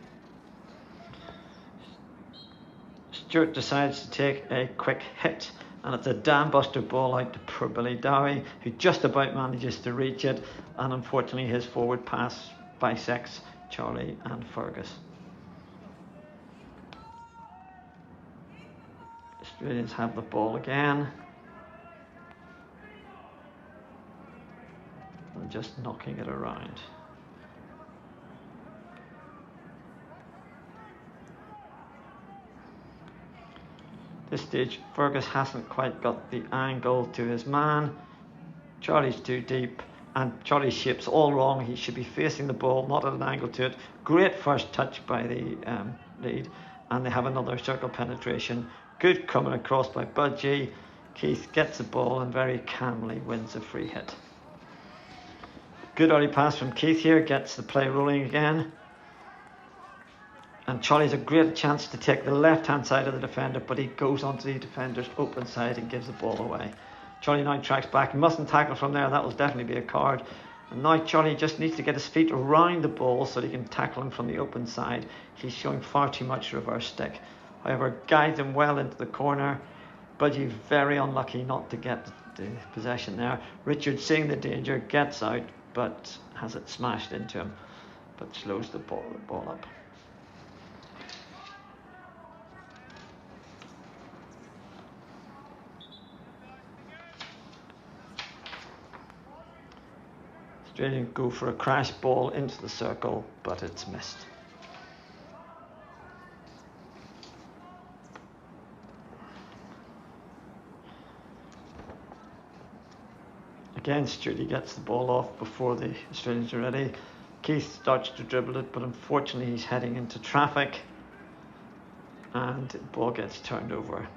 Stewart decides to take a quick hit, and it's a dam buster ball out to poor Billy Dowie, who just about manages to reach it, and unfortunately his forward pass bisects Charlie and Fergus. Australians have the ball again. And just knocking it around. This stage, Fergus hasn't quite got the angle to his man. Charlie's too deep, and Charlie's shape's all wrong. He should be facing the ball, not at an angle to it. Great first touch by the lead, and they have another circle penetration. Good coming across by Budgie. Keith gets the ball and very calmly wins a free hit. Good early pass from Keith here, gets the play rolling again. And Charlie's a great chance to take the left-hand side of the defender, but he goes onto the defender's open side and gives the ball away. Charlie now tracks back. He mustn't tackle from there. That will definitely be a card. And now Charlie just needs to get his feet around the ball so that he can tackle him from the open side. He's showing far too much reverse stick. However, guides him well into the corner. but he's very unlucky not to get the possession there. Richard, seeing the danger, gets out, but has it smashed into him, but slows the ball up. Australian go for a crash ball into the circle, but it's missed. Again, Sturdy gets the ball off before the Australians are ready. Keith starts to dribble it, but unfortunately he's heading into traffic and the ball gets turned over.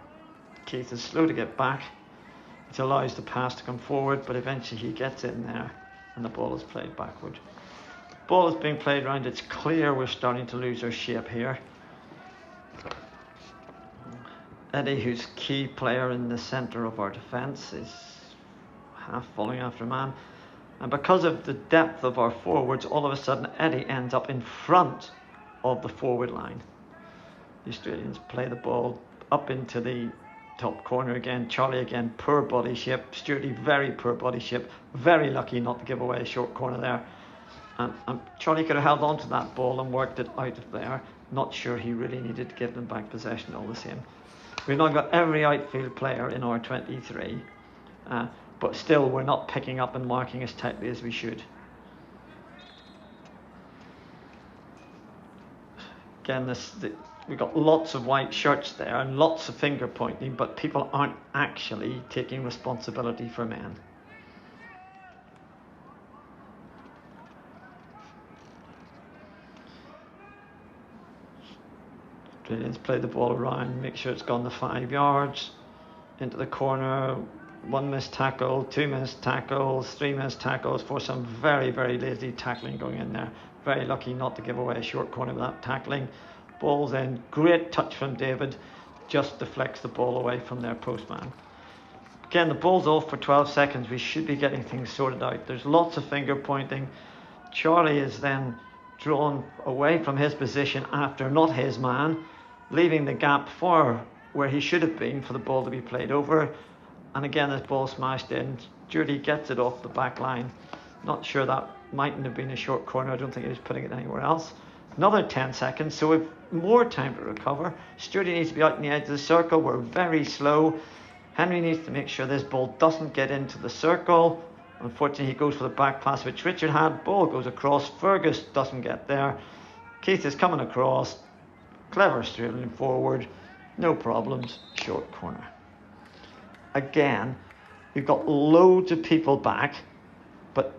Keith is slow to get back, which allows the pass to come forward, but eventually he gets in there and the ball is played backward. Ball is being played round. It's clear we're starting to lose our shape here. Eddie, who's key player in the centre of our defence, is half falling after man, and because of the depth of our forwards, all of a sudden Eddie ends up in front of the forward line. The Australians play the ball up into the top corner again. Charlie again, poor body shape. Sturdy, very poor body shape. Very lucky not to give away a short corner there. And Charlie could have held on to that ball and worked it out of there. Not sure he really needed to give them back possession all the same. We've now got every outfield player in our 23, but still we're not picking up and marking as tightly as we should. Again, we've got lots of white shirts there and lots of finger pointing, but people aren't actually taking responsibility for men. Australians play the ball around, make sure it's gone the 5 yards, into the corner. 1 missed tackle, 2 missed tackles, 3 missed tackles for some very, very lazy tackling going in there. Very lucky not to give away a short corner without tackling. Ball's in, great touch from David, just deflects the ball away from their postman. Again, the ball's off for 12 seconds. We should be getting things sorted out. There's lots of finger pointing. Charlie is then drawn away from his position after not his man, leaving the gap for where he should have been for the ball to be played over. And again, this ball smashed in. Judy gets it off the back line. Not sure that mightn't have been a short corner. I don't think he was putting it anywhere else. Another 10 seconds, so we've more time to recover. Sturdy needs to be out in the edge of the circle. We're very slow. Henry needs to make sure this ball doesn't get into the circle. Unfortunately, he goes for the back pass, which Richard had. Ball goes across. Fergus doesn't get there. Keith is coming across. Clever Australian forward. No problems. Short corner. Again, we've got loads of people back, but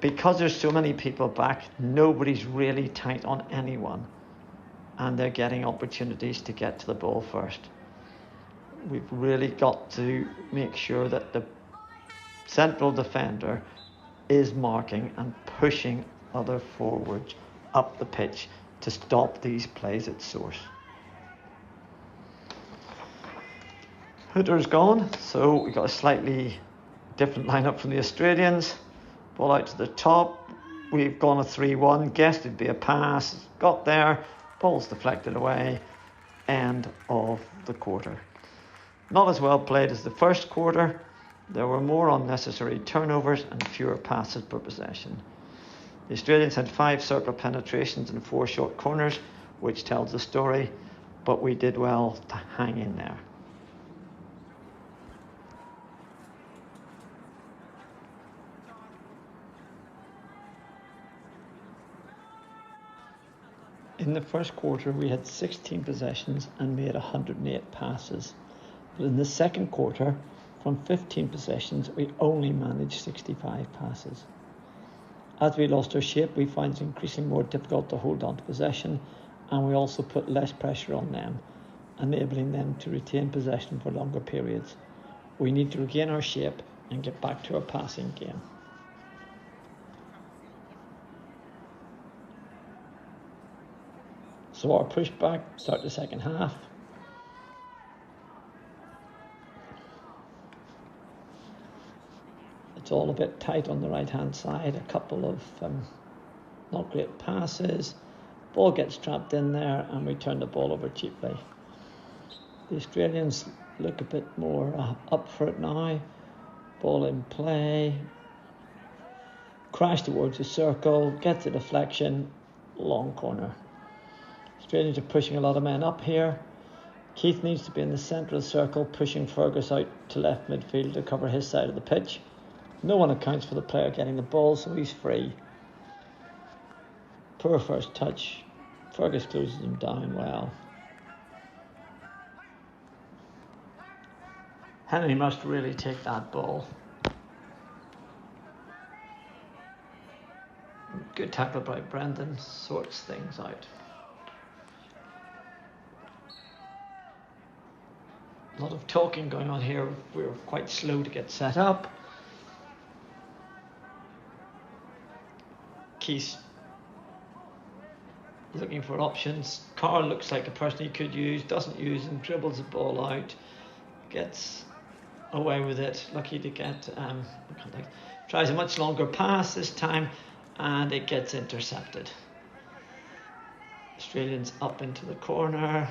because there's so many people back, nobody's really tight on anyone, and they're getting opportunities to get to the ball first. We've really got to make sure that the central defender is marking and pushing other forwards up the pitch to stop these plays at source. Hooter's gone, so we've got a slightly different lineup from the Australians. Ball out to the top. We've gone a 3-1. Guessed it'd be a pass. Got there. Ball's deflected away. End of the quarter. Not as well played as the first quarter. There were more unnecessary turnovers and fewer passes per possession. The Australians had 5 circle penetrations and 4 short corners, which tells the story, but we did well to hang in there. In the first quarter, we had 16 possessions and made 108 passes. But in the second quarter, from 15 possessions, we only managed 65 passes. As we lost our shape, we found it increasingly more difficult to hold on to possession, and we also put less pressure on them, enabling them to retain possession for longer periods. We need to regain our shape and get back to our passing game. So our pushback start the second half. It's all a bit tight on the right hand side. A couple of not great passes. Ball gets trapped in there and we turn the ball over cheaply. The Australians look a bit more up for it now. Ball in play. Crash towards the circle, gets a deflection, long corner. Australians are pushing a lot of men up here. Keith needs to be in the centre of the circle, pushing Fergus out to left midfield to cover his side of the pitch. No one accounts for the player getting the ball, so he's free. Poor first touch. Fergus closes him down well. Henry must really take that ball. Good tackle by Brendan, sorts things out. A lot of talking going on here. We're quite slow to get set up. Keith looking for options. Carl looks like a person he could use, doesn't use him, dribbles the ball out, gets away with it. Lucky to get tries a much longer pass this time, and it gets intercepted. Australians up into the corner.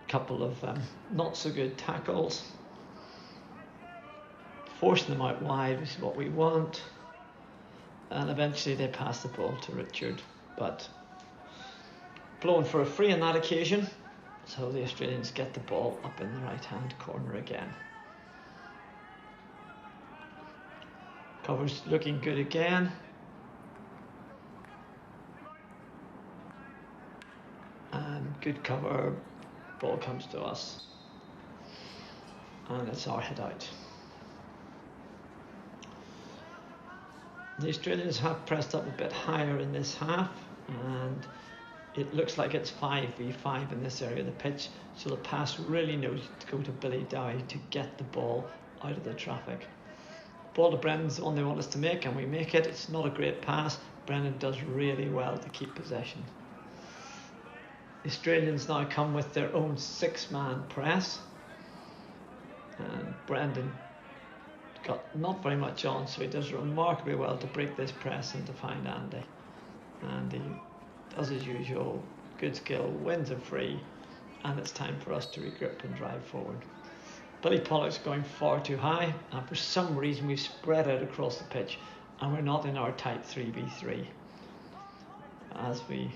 Couple of not so good tackles. Forcing them out wide is what we want. And eventually they pass the ball to Richard, but blown for a free on that occasion. So the Australians get the ball up in the right-hand corner again. Cover's looking good again. And good cover. Ball comes to us. And it's our head out. The Australians have pressed up a bit higher in this half, and it looks like it's 5v5 in this area of the pitch, so the pass really knows to go to Billy Dowie to get the ball out of the traffic. Ball to Brendan's the one they want us to make, and we make it. It's not a great pass. Brendan does really well to keep possession. The Australians now come with their own 6-man press, and Brendan got not very much on, so he does remarkably well to break this press and to find Andy. And he does his usual, good skill, wins a free, and it's time for us to regroup and drive forward. Billy Pollock's going far too high, and for some reason we've spread out across the pitch and we're not in our tight 3v3. As we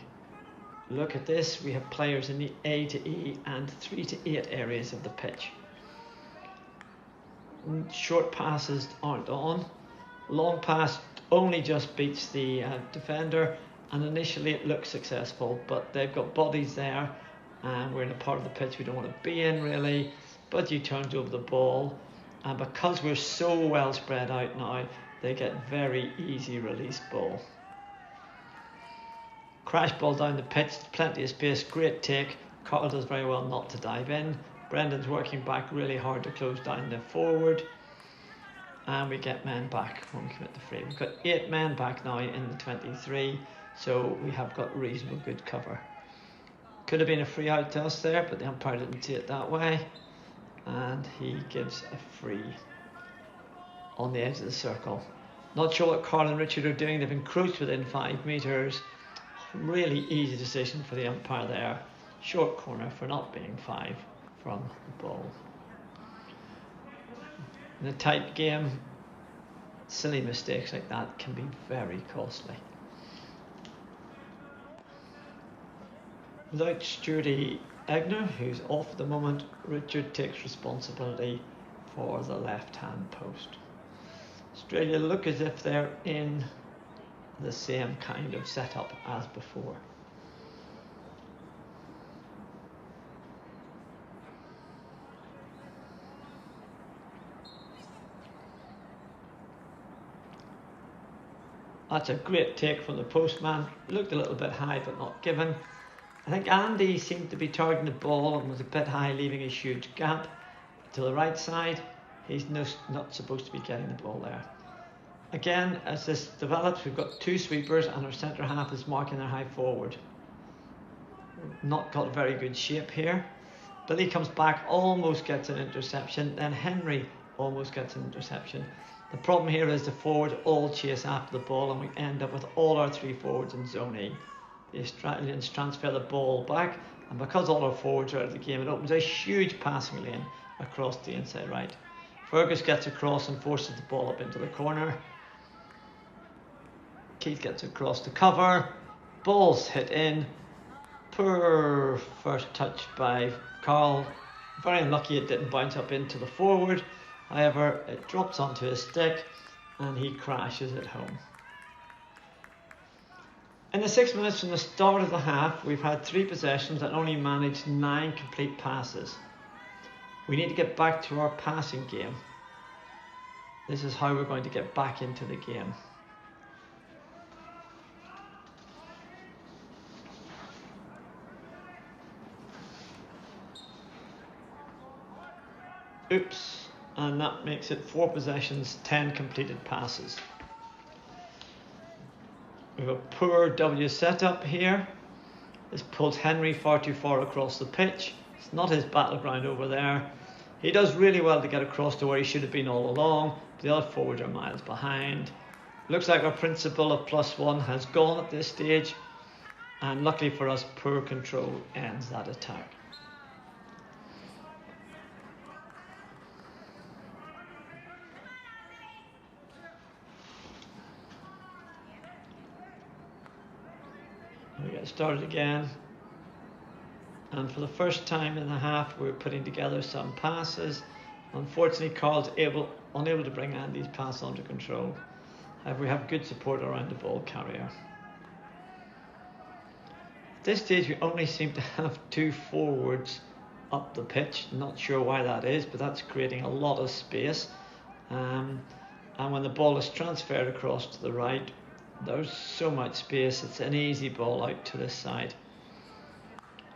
look at this, we have players in the A to E and 3 to 8 areas of the pitch. Short passes aren't on. Long pass only just beats the defender, and initially it looks successful, but they've got bodies there and we're in a part of the pitch we don't want to be in really. Budgie turns over the ball, and because we're so well spread out now, they get very easy release ball. Crash ball down the pitch, plenty of space, great take. Carl does very well not to dive in. Brendan's working back really hard to close down the forward, and we get men back when we commit the free. We've got 8 men back now in the 23, so we have got reasonable good cover. Could have been a free out to us there, but the umpire didn't see it that way, and he gives a free on the edge of the circle. Not sure what Carl and Richard are doing. They've encroached within 5 metres. Really easy decision for the umpire there. Short corner for not being 5 from the ball. In a tight game, silly mistakes like that can be very costly. Without Stuarty Egner, who's off at the moment, Richard takes responsibility for the left-hand post. Australia look as if they're in the same kind of setup as before. That's a great take from the postman. Looked a little bit high but not given. I think Andy seemed to be targeting the ball and was a bit high, leaving a huge gap to the right side. He's not supposed to be getting the ball there. Again, as this develops, we've got 2 sweepers and our centre half is marking their high forward. Not got a very good shape here. Billy comes back, almost gets an interception. Then Henry almost gets an interception. The problem here is the forwards all chase after the ball and we end up with all our 3 forwards in zone E. The Australians transfer the ball back, and because all our forwards are out of the game, it opens a huge passing lane across the inside right. Fergus gets across and forces the ball up into the corner. Keith gets across to cover. Ball's hit in. Poor first touch by Carl. Very unlucky it didn't bounce up into the forward. However, it drops onto his stick and he crashes it home. In the 6 minutes from the start of the half, we've had 3 possessions and only managed 9 complete passes. We need to get back to our passing game. This is how we're going to get back into the game. Oops, and that makes it 4 possessions, 10 completed passes. We have a poor W setup here. This pulls Henry far too far across the pitch. It's not his battleground over there. He does really well to get across to where he should have been all along. The other forwards are miles behind. Looks like our principle of +1 has gone at this stage. And luckily for us, poor control ends that attack. We get started again, and for the first time in the half we're putting together some passes. Unfortunately, Carl's unable to bring Andy's pass under control. However, we have good support around the ball carrier. At this stage we only seem to have 2 forwards up the pitch. Not sure why that is, but that's creating a lot of space, and when the ball is transferred across to the right, there's so much space, it's an easy ball out to this side.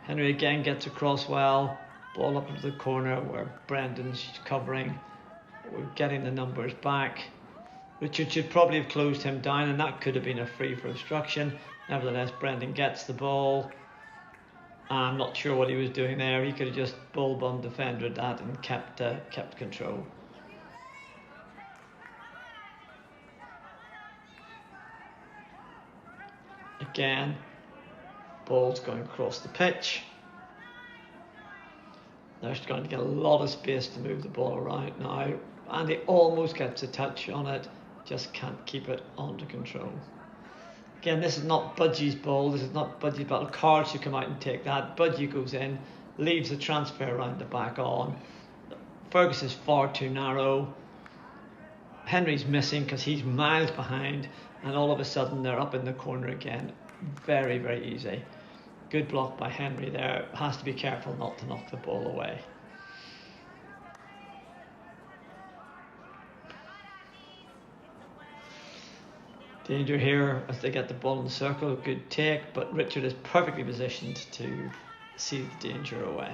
Henry again gets across well, ball up into the corner where Brendan's covering. We're getting the numbers back. Richard should probably have closed him down, and that could have been a free for obstruction. Nevertheless, Brendan gets the ball. I'm not sure what he was doing there. He could have just bull-bum defended that and kept control. Again, ball's going across the pitch. They're going to get a lot of space to move the ball around now. Andy almost gets a touch on it, just can't keep it under control. Again, this is not Budgie's ball, this is not Budgie's battle. Carl should come out and take that. Budgie goes in, leaves the transfer around the back on. Fergus is far too narrow. Henry's missing because he's miles behind, and all of a sudden they're up in the corner again. Very, very easy. Good block by Henry there. Has to be careful not to knock the ball away. Danger here as they get the ball in the circle. Good take, but Richard is perfectly positioned to see the danger away.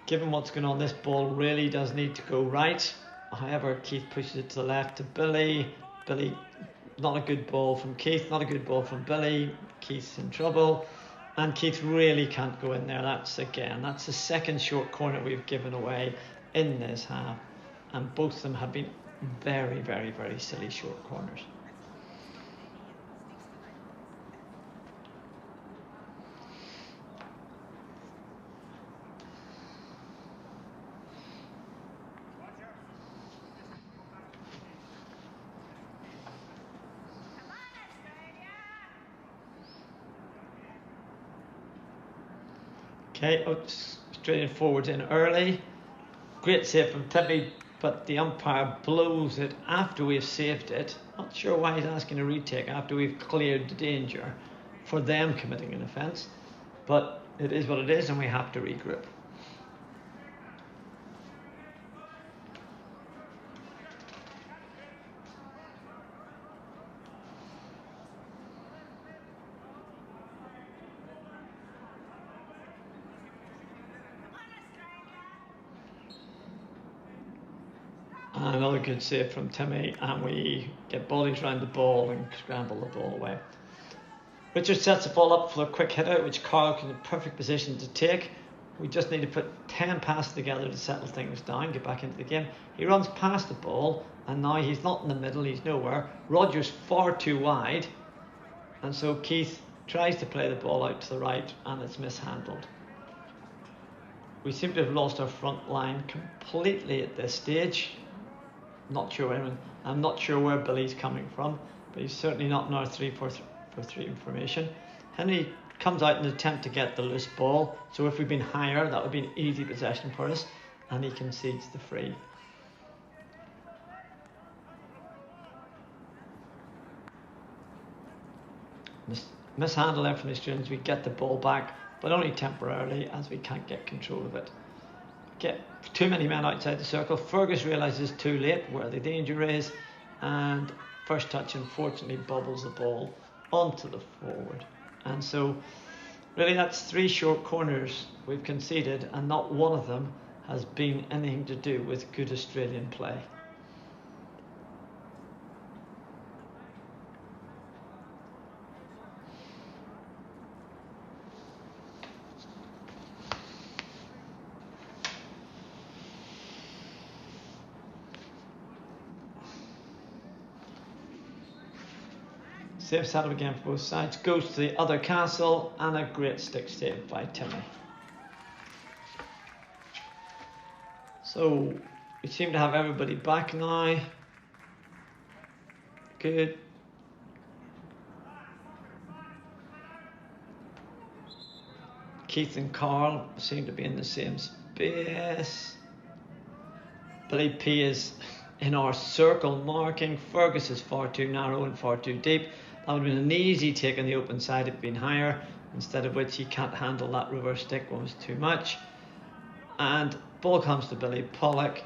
Given what's going on, this ball really does need to go right. However, Keith pushes it to the left to Billy. Billy, not a good ball from Keith, not a good ball from Billy. Keith's in trouble, and Keith really can't go in there. That's the second short corner we've given away in this half, and both of them have been very, very, very silly short corners. Okay, straight in forwards in early. Great save from Timmy, but the umpire blows it after we've saved it. Not sure why he's asking a retake after we've cleared the danger for them committing an offence. But it is what it is, and we have to regroup. Another good save from Timmy, and we get bodies around the ball and scramble the ball away. Richard sets the ball up for a quick hit out, which Carl is in perfect position to take. We just need to put 10 passes together to settle things down, get back into the game. He runs past the ball, and now he's not in the middle, he's nowhere. Roger's far too wide. And so Keith tries to play the ball out to the right, and it's mishandled. We seem to have lost our front line completely at this stage. I'm not sure where Billy's coming from, but he's certainly not in our 3-4-3 formation. Henry comes out in an attempt to get the loose ball, so if we'd been higher, that would be an easy possession for us, and he concedes the free. Mishandle there from the students. We get the ball back, but only temporarily, as we can't get control of it. Get too many men outside the circle. Fergus realises too late where the danger is, and first touch unfortunately bobbles the ball onto the forward. And so really that's 3 short corners we've conceded, and not one of them has been anything to do with good Australian play. Safe saddle again for both sides, goes to the other castle, and a great stick save by Timmy. So we seem to have everybody back now. Good. Keith and Carl seem to be in the same space. Billy P is in our circle marking. Fergus is far too narrow and far too deep. That would have been an easy take on the open side if it had been higher, instead of which he can't handle that reverse stick, one was too much. And ball comes to Billy Pollock,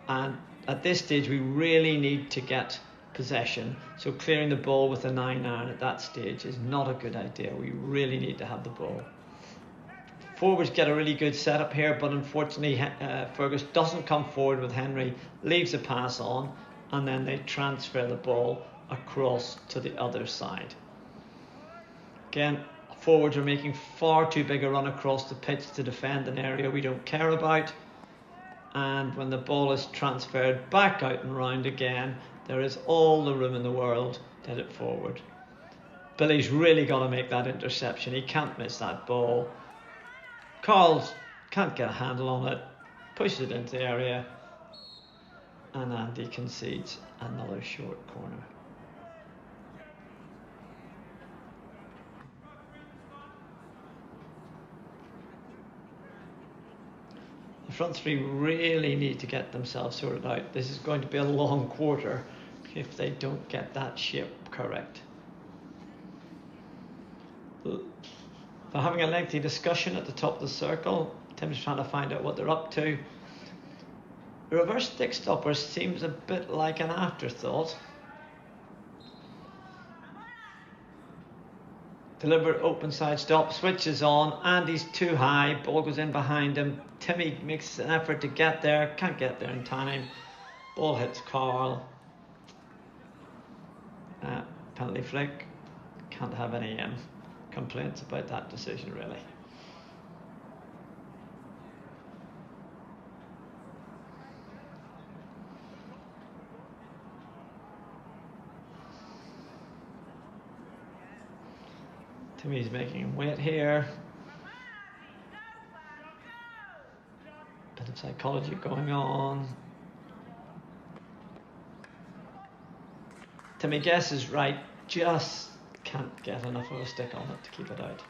and at this stage we really need to get possession, so clearing the ball with a 9-iron at that stage is not a good idea. We really need to have the ball. Forwards get a really good setup here, but unfortunately Fergus doesn't come forward with Henry, leaves a pass on, and then they transfer the ball across to the other side. Again, forwards are making far too big a run across the pitch to defend an area we don't care about, and when the ball is transferred back out and round again, there is all the room in the world to hit it forward. Billy's really got to make that interception. He can't miss that ball. Carl can't get a handle on it, pushes it into the area, and Andy concedes another short corner. The front three really need to get themselves sorted out. This is going to be a long quarter if they don't get that shape correct. They're having a lengthy discussion at the top of the circle. Tim's trying to find out what they're up to. The reverse stick stopper seems a bit like an afterthought. Deliberate open side stop, switches on, Andy's too high, ball goes in behind him. Timmy makes an effort to get there, can't get there in time. Ball hits Carl. Penalty flick. Can't have any complaints about that decision, really. Timmy's making him wait here. Bit of psychology going on. Timmy guesses right, just can't get enough of a stick on it to keep it out.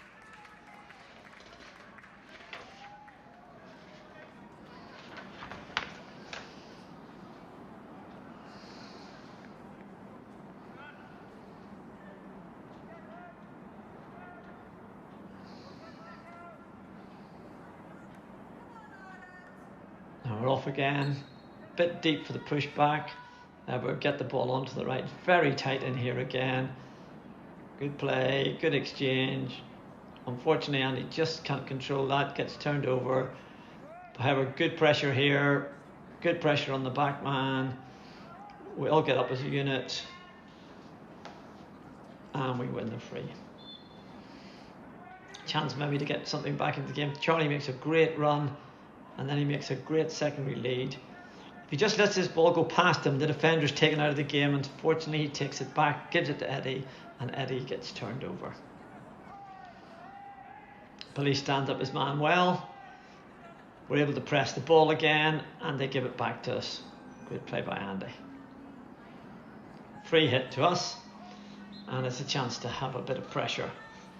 Now we're off again, bit deep for the push back. Now we'll get the ball onto the right, very tight in here again. Good play, good exchange. Unfortunately, Andy just can't control that, gets turned over. However, good pressure here, good pressure on the back man. We all get up as a unit, and we win the free. Chance maybe to get something back into the game. Charlie makes a great run, and then he makes a great secondary lead. If he just lets this ball go past him, the defender's taken out of the game, and fortunately he takes it back, gives it to Eddie, and Eddie gets turned over. Billy stands up his man well. We're able to press the ball again, and they give it back to us. Great play by Andy. Free hit to us, and it's a chance to have a bit of pressure.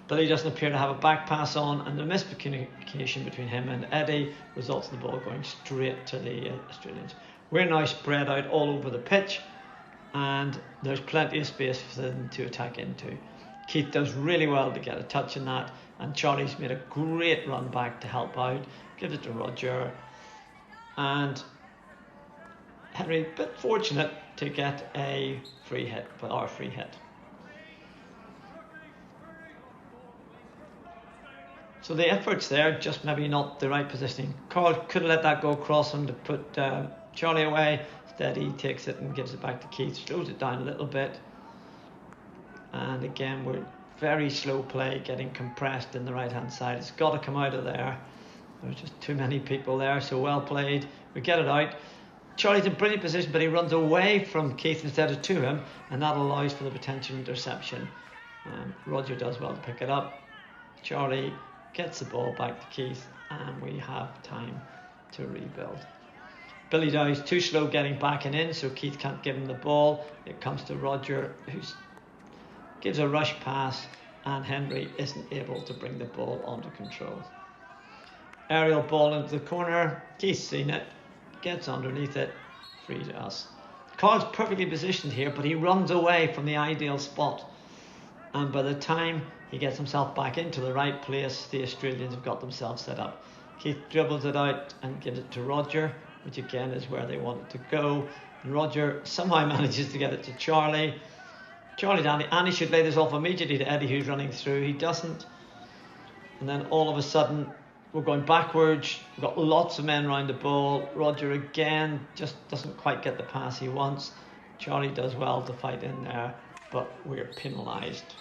Billy doesn't appear to have a back pass on, and the miscommunication between him and Eddie results in the ball going straight to the Australians. We're now spread out all over the pitch, and there's plenty of space for them to attack into. Keith does really well to get a touch in that, and Charlie's made a great run back to help out, gives it to Roger, and Henry, a bit fortunate to get a free hit, but our free hit. So the effort's there, just maybe not the right positioning. Carl could have let that go across him to put Charlie away. Instead he takes it and gives it back to Keith, slows it down a little bit. And again, we're very slow play, getting compressed in the right hand side. It's got to come out of there. There's just too many people there, so well played. We get it out. Charlie's in brilliant position, but he runs away from Keith instead of to him, and that allows for the potential interception. Roger does well to pick it up. Charlie gets the ball back to Keith, and we have time to rebuild. Billy Dow's too slow getting back and in, so Keith can't give him the ball. It comes to Roger, who gives a rush pass, and Henry isn't able to bring the ball under control. Aerial ball into the corner. Keith's seen it, gets underneath it, free to us. Carl's perfectly positioned here, but he runs away from the ideal spot, and by the time he gets himself back into the right place, the Australians have got themselves set up. Keith dribbles it out and gives it to Roger, which again is where they want it to go. And Roger somehow manages to get it to Charlie. Charlie to Andy. Andy should lay this off immediately to Eddie, who's running through. He doesn't. And then all of a sudden, we're going backwards. We've got lots of men around the ball. Roger again just doesn't quite get the pass he wants. Charlie does well to fight in there, but we're penalised.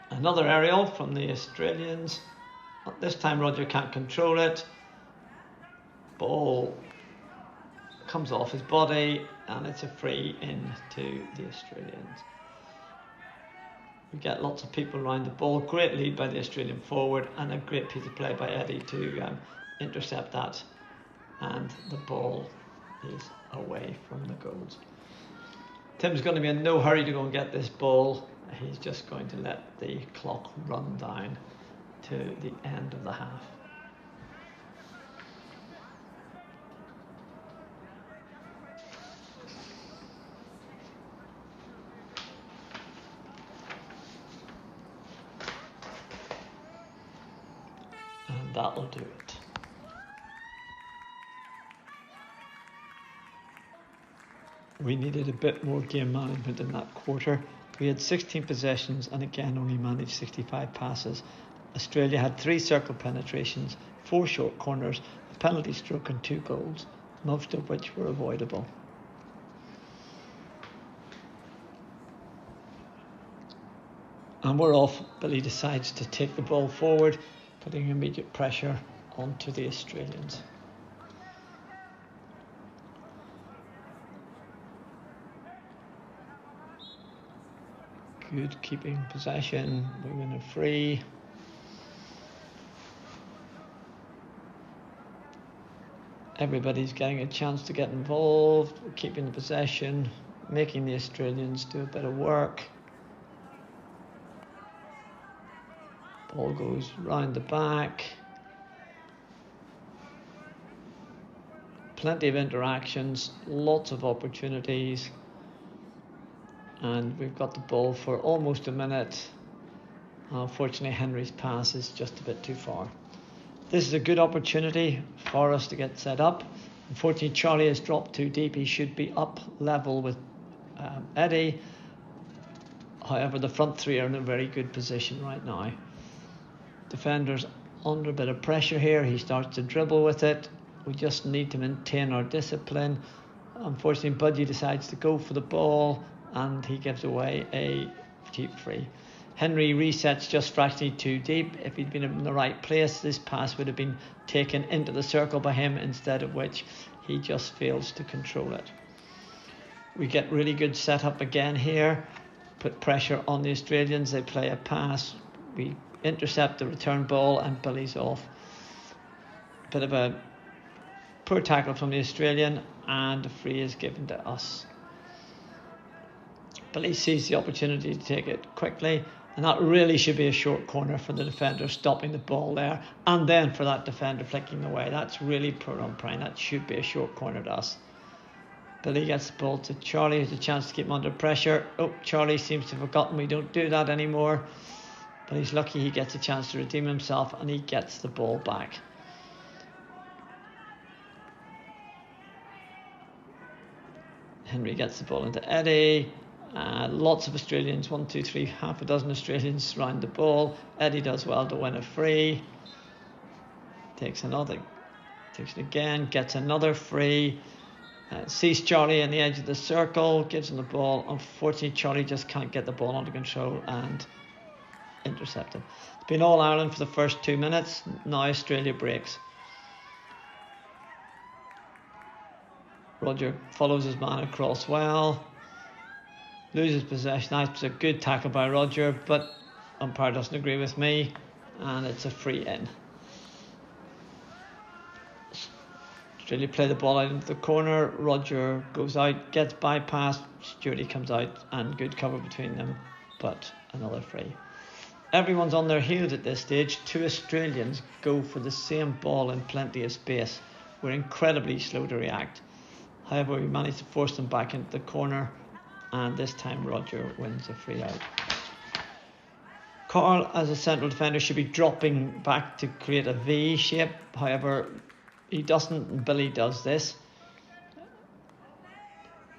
Another aerial from the Australians. This time Roger can't control it. Ball comes off his body, and it's a free in to the Australians. We get lots of people around the ball. Great lead by the Australian forward, and a great piece of play by Eddie to intercept that. And the ball is away from the goals. Tim's going to be in no hurry to go and get this ball. He's just going to let the clock run down to the end of the half. And that'll do it. We needed a bit more game management in that quarter. We had 16 possessions and again only managed 65 passes. Australia had 3 circle penetrations, 4 short corners, a penalty stroke and 2 goals, most of which were avoidable. And we're off. Billy decides to take the ball forward, putting immediate pressure onto the Australians. Good keeping possession. We win a free. Everybody's getting a chance to get involved. We're keeping the possession, making the Australians do a bit of work. Ball goes round the back. Plenty of interactions, lots of opportunities. And we've got the ball for almost a minute. Unfortunately, Henry's pass is just a bit too far. This is a good opportunity for us to get set up. Unfortunately, Charlie has dropped too deep. He should be up level with Eddie. However, the front 3 are in a very good position right now. Defenders under a bit of pressure here. He starts to dribble with it. We just need to maintain our discipline. Unfortunately, Budgie decides to go for the ball, and he gives away a cheap free. Henry resets just fractionally too deep. If he'd been in the right place, this pass would have been taken into the circle by him, instead of which he just fails to control it. We get really good setup again here, put pressure on the Australians. They play a pass, we intercept the return ball, and Billy's off. Bit of a poor tackle from the Australian, and a free is given to us. Billy sees the opportunity to take it quickly, and that really should be a short corner for the defender stopping the ball there, and then for that defender flicking away. That's really poor umpiring. That should be a short corner to us. Billy gets the ball to Charlie, who's a chance to keep him under pressure. Oh, Charlie seems to have forgotten we don't do that anymore, but he's lucky he gets a chance to redeem himself, and he gets the ball back. Henry gets the ball into Eddie. Lots of Australians, 1, 2, 3, half a dozen Australians surround the ball. Eddie does well to win a free. Takes it again, gets another free. Sees Charlie on the edge of the circle, gives him the ball. Unfortunately, Charlie just can't get the ball under control and intercepted. It's been all Ireland for the first 2 minutes. Now Australia breaks. Roger follows his man across well. Loses possession. That's a good tackle by Roger, but umpire doesn't agree with me, and it's a free in. Australia play the ball out into the corner. Roger goes out, gets bypassed. Stewart comes out, and good cover between them, but another free. Everyone's on their heels at this stage. 2 Australians go for the same ball in plenty of space. We're incredibly slow to react. However, we managed to force them back into the corner, and this time Roger wins a free out. Carl, as a central defender, should be dropping back to create a V shape. However, he doesn't, and Billy does this.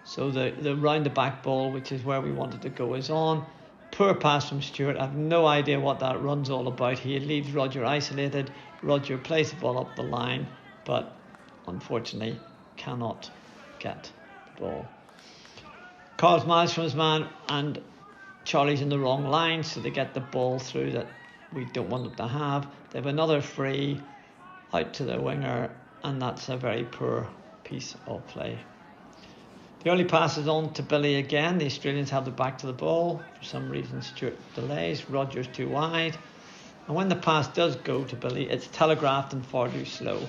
So the round the back ball, which is where we wanted to go, is on. Poor pass from Stewart. I have no idea what that run's all about. He leaves Roger isolated. Roger plays the ball up the line, but unfortunately cannot get the ball. Carl's miles from his man, and Charlie's in the wrong line, so they get the ball through that we don't want them to have. They have another free out to the winger, and that's a very poor piece of play. The early pass is on to Billy again. The Australians have the back to the ball. For some reason, Stewart delays. Roger's too wide. And when the pass does go to Billy, it's telegraphed and far too slow.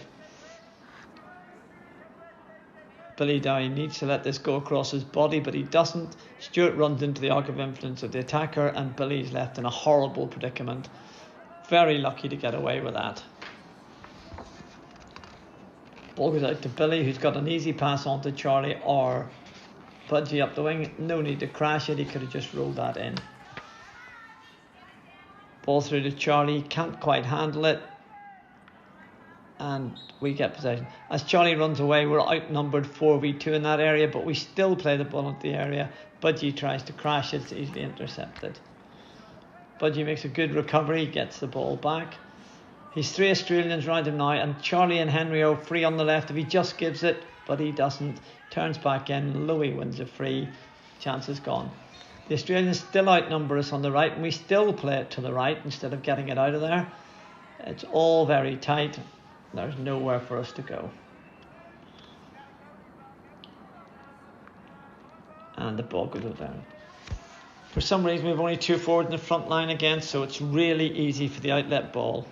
Billy Dowie needs to let this go across his body, but he doesn't. Stewart runs into the arc of influence of the attacker, and Billy's left in a horrible predicament. Very lucky to get away with that. Ball goes out to Billy, who's got an easy pass on to Charlie or Budgie up the wing. No need to crash it, he could have just rolled that in. Ball through to Charlie, can't quite handle it, and we get possession. As Charlie runs away, we're outnumbered 4v2 in that area, but we still play the ball into the area. Budgie tries to crash it, it's easily intercepted. Budgie makes a good recovery, gets the ball back. He's 3 Australians round him now, and Charlie and Henry are free on the left if he just gives it, but he doesn't. Turns back in, Louis wins a free, chance is gone. The Australians still outnumber us on the right, and we still play it to the right instead of getting it out of there. It's all very tight. There's nowhere for us to go. And the ball goes over. For some reason, we have only 2 forwards in the front line again, so it's really easy for the outlet ball.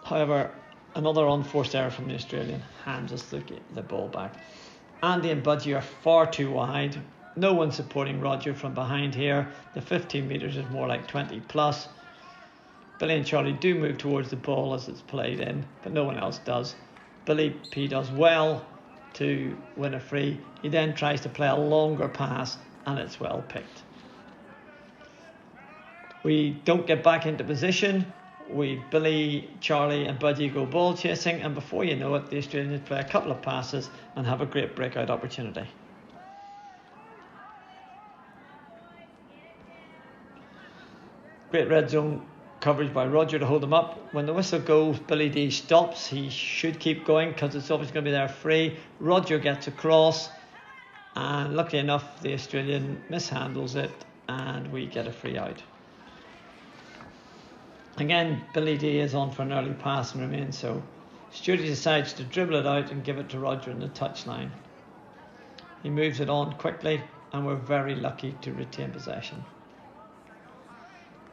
However, another unforced error from the Australian hands us the ball back. Andy and Budgie are far too wide. No one supporting Roger from behind here. The 15 metres is more like 20 plus. Billy and Charlie do move towards the ball as it's played in, but no one else does. Billy P does well to win a free. He then tries to play a longer pass, and it's well picked. We don't get back into position. Billy, Charlie and Budgie go ball chasing, and before you know it, the Australians play a couple of passes and have a great breakout opportunity. Great red zone coverage by Roger to hold him up. When the whistle goes, Billy D stops. He should keep going because it's obviously going to be there free. Roger gets across, and luckily enough, the Australian mishandles it, and we get a free out. Again, Billy D is on for an early pass and remains so. Stewie decides to dribble it out and give it to Roger on the touchline. He moves it on quickly, and we're very lucky to retain possession.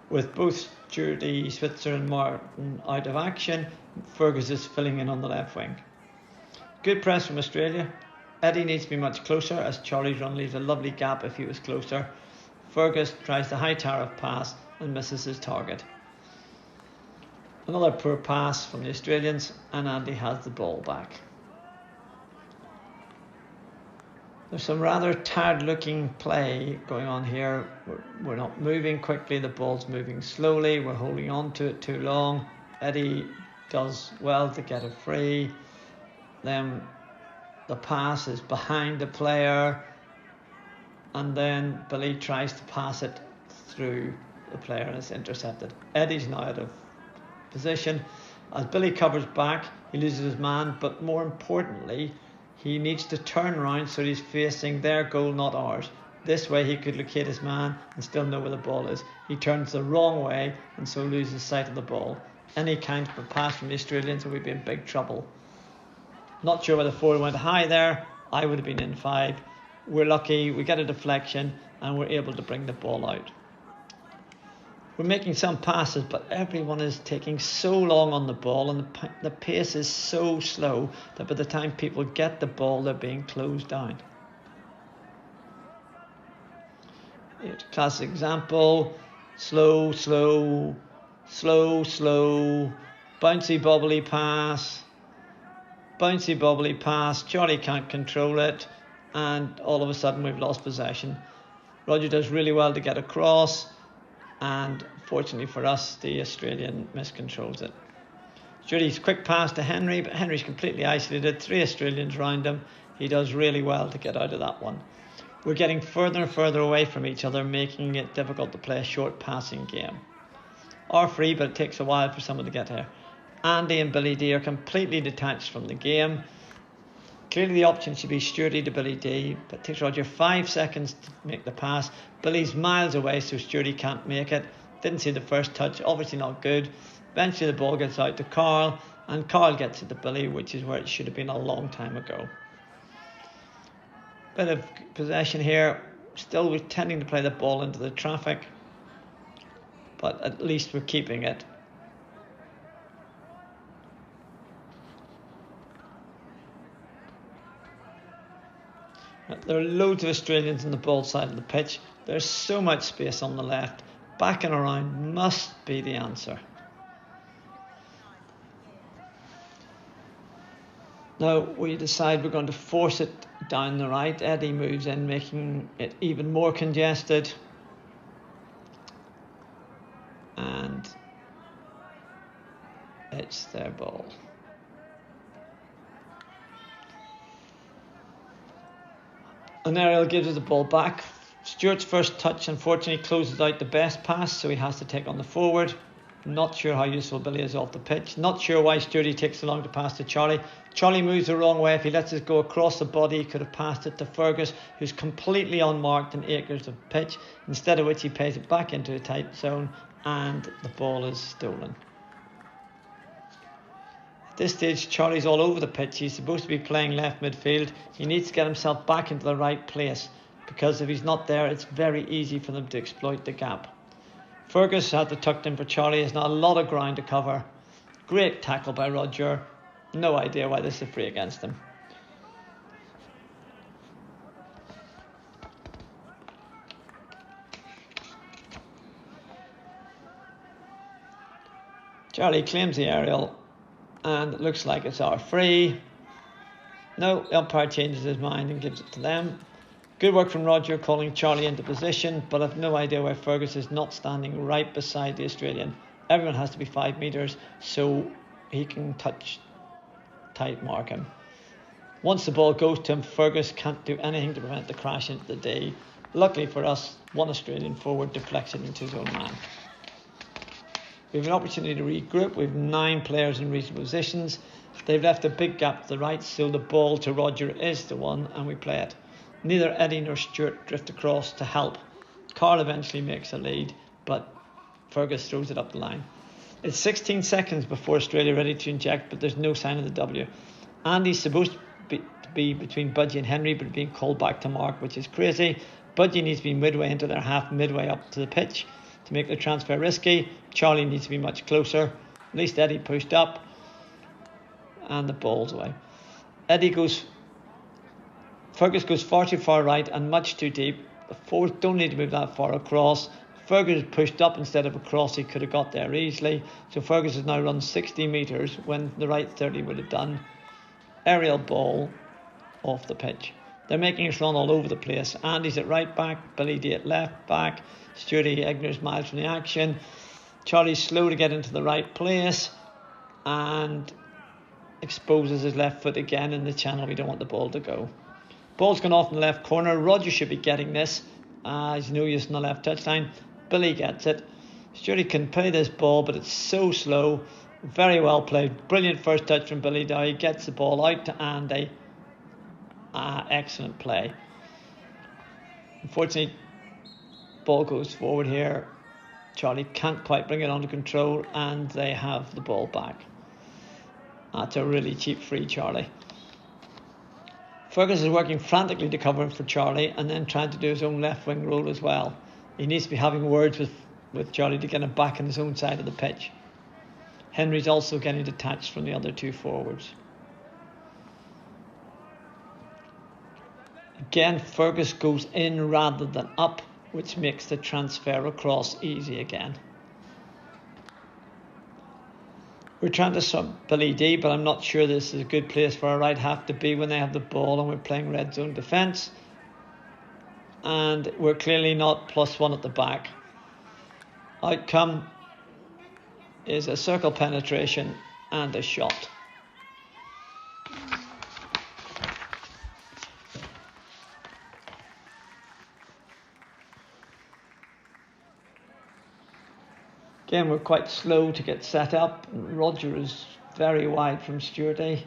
With both Stewie, Switzer and Martin out of action, Fergus is filling in on the left wing. Good press from Australia. Eddie needs to be much closer as Charlie's run leaves a lovely gap if he was closer. Fergus tries the high tariff pass and misses his target. Another poor pass from the Australians, and Andy has the ball back. There's some rather tired looking play going on here. We're not moving quickly, the ball's moving slowly, we're holding on to it too long. Eddie does well to get it free. Then the pass is behind the player, and then Billy tries to pass it through the player and it's intercepted. Eddie's now out of position. As Billy covers back, he loses his man, but more importantly, he needs to turn around so he's facing their goal, not ours. This way he could locate his man and still know where the ball is. He turns the wrong way and so loses sight of the ball. Any kind of a pass from the Australians and we'd be in big trouble. Not sure whether forward went high there. I would have been in 5. We're lucky, we get a deflection and we're able to bring the ball out. We're making some passes, but everyone is taking so long on the ball and the pace is so slow that by the time people get the ball, they're being closed down. Here's a classic example. Slow, slow, slow, slow, bouncy, bobbly pass. Bouncy, bobbly pass. Charlie can't control it, and all of a sudden we've lost possession. Roger does really well to get across, and fortunately for us, the Australian miscontrols it. Stewie's quick pass to Henry, but Henry's completely isolated. 3 Australians round him. He does really well to get out of that one. We're getting further and further away from each other, making it difficult to play a short passing game. Are free, but it takes a while for someone to get here. Andy and Billy D are completely detached from the game. Clearly the option should be Stewie to Billy D, but it takes Roger 5 seconds to make the pass. Billy's miles away, so Stewie can't make it. Didn't see the first touch, obviously not good. Eventually the ball gets out to Carl, and Carl gets it to Billy, which is where it should have been a long time ago. Bit of possession here. Still we're tending to play the ball into the traffic, but at least we're keeping it. There are loads of Australians on the ball side of the pitch. There's so much space on the left. Backing around must be the answer. Now we decide we're going to force it down the right. Eddie moves in, making it even more congested. And it's their ball. And Ariel gives us the ball back. Stewart's first touch unfortunately closes out the best pass, so he has to take on the forward. Not sure how useful Billy is off the pitch. Not sure why Stewart takes so long to pass to Charlie. Charlie moves the wrong way. If he lets it go across the body, he could have passed it to Fergus, who's completely unmarked in acres of pitch, instead of which he plays it back into a tight zone and the ball is stolen. At this stage, Charlie's all over the pitch. He's supposed to be playing left midfield. He needs to get himself back into the right place, because if he's not there, it's very easy for them to exploit the gap. Fergus had to tuck in for Charlie. There's not a lot of ground to cover. Great tackle by Roger. No idea why this is free against him. Charlie claims the aerial, and it looks like it's our free. No, the umpire changes his mind and gives it to them. Good work from Roger calling Charlie into position, but I've no idea why Fergus is not standing right beside the Australian. Everyone has to be 5 metres so he can tight mark him. Once the ball goes to him, Fergus can't do anything to prevent the crash into the D. Luckily for us, one Australian forward deflects it into his own man. We have an opportunity to regroup. We have 9 players in reasonable positions. They've left a big gap to the right, so the ball to Roger is the one, and we play it. Neither Eddie nor Stuart drift across to help. Carl eventually makes a lead, but Fergus throws it up the line. It's 16 seconds before Australia ready to inject, but there's no sign of the W. Andy's supposed to be between Budgie and Henry, but being called back to Mark, which is crazy. Budgie needs to be midway into their half, midway up to the pitch to make the transfer risky. Charlie needs to be much closer. At least Eddie pushed up, and the ball's away. Fergus goes far too far right and much too deep. The forwards don't need to move that far across. Fergus pushed up instead of across. He could have got there easily. So Fergus has now run 60 metres when the right 30 would have done. Aerial ball off the pitch. They're making us run all over the place. Andy's at right back, Billy D at left back, Stuarty ignores miles from the action. Charlie's slow to get into the right place and exposes his left foot again in the channel we don't want the ball to go. Ball's gone off in the left corner. Roger should be getting this. He's no use in the left touchline. Billy gets it. Stuarty can play this ball, but it's so slow. Very well played. Brilliant first touch from Billy Dow. He gets the ball out to Andy. Excellent play. Unfortunately, ball goes forward here. Charlie can't quite bring it under control, and they have the ball back. That's a really cheap free, Charlie. Fergus is working frantically to cover for Charlie and then trying to do his own left wing role as well. He needs to be having words with Charlie to get him back in his own side of the pitch. Henry's also getting detached from the other 2 forwards. Again, Fergus goes in rather than up, which makes the transfer across easy again. We're trying to sub Billy D, but I'm not sure this is a good place for a right half to be when they have the ball and we're playing red zone defence. And we're clearly not +1 at the back. Outcome is a circle penetration and a shot. Again, we're quite slow to get set up. Roger is very wide from Stuarty.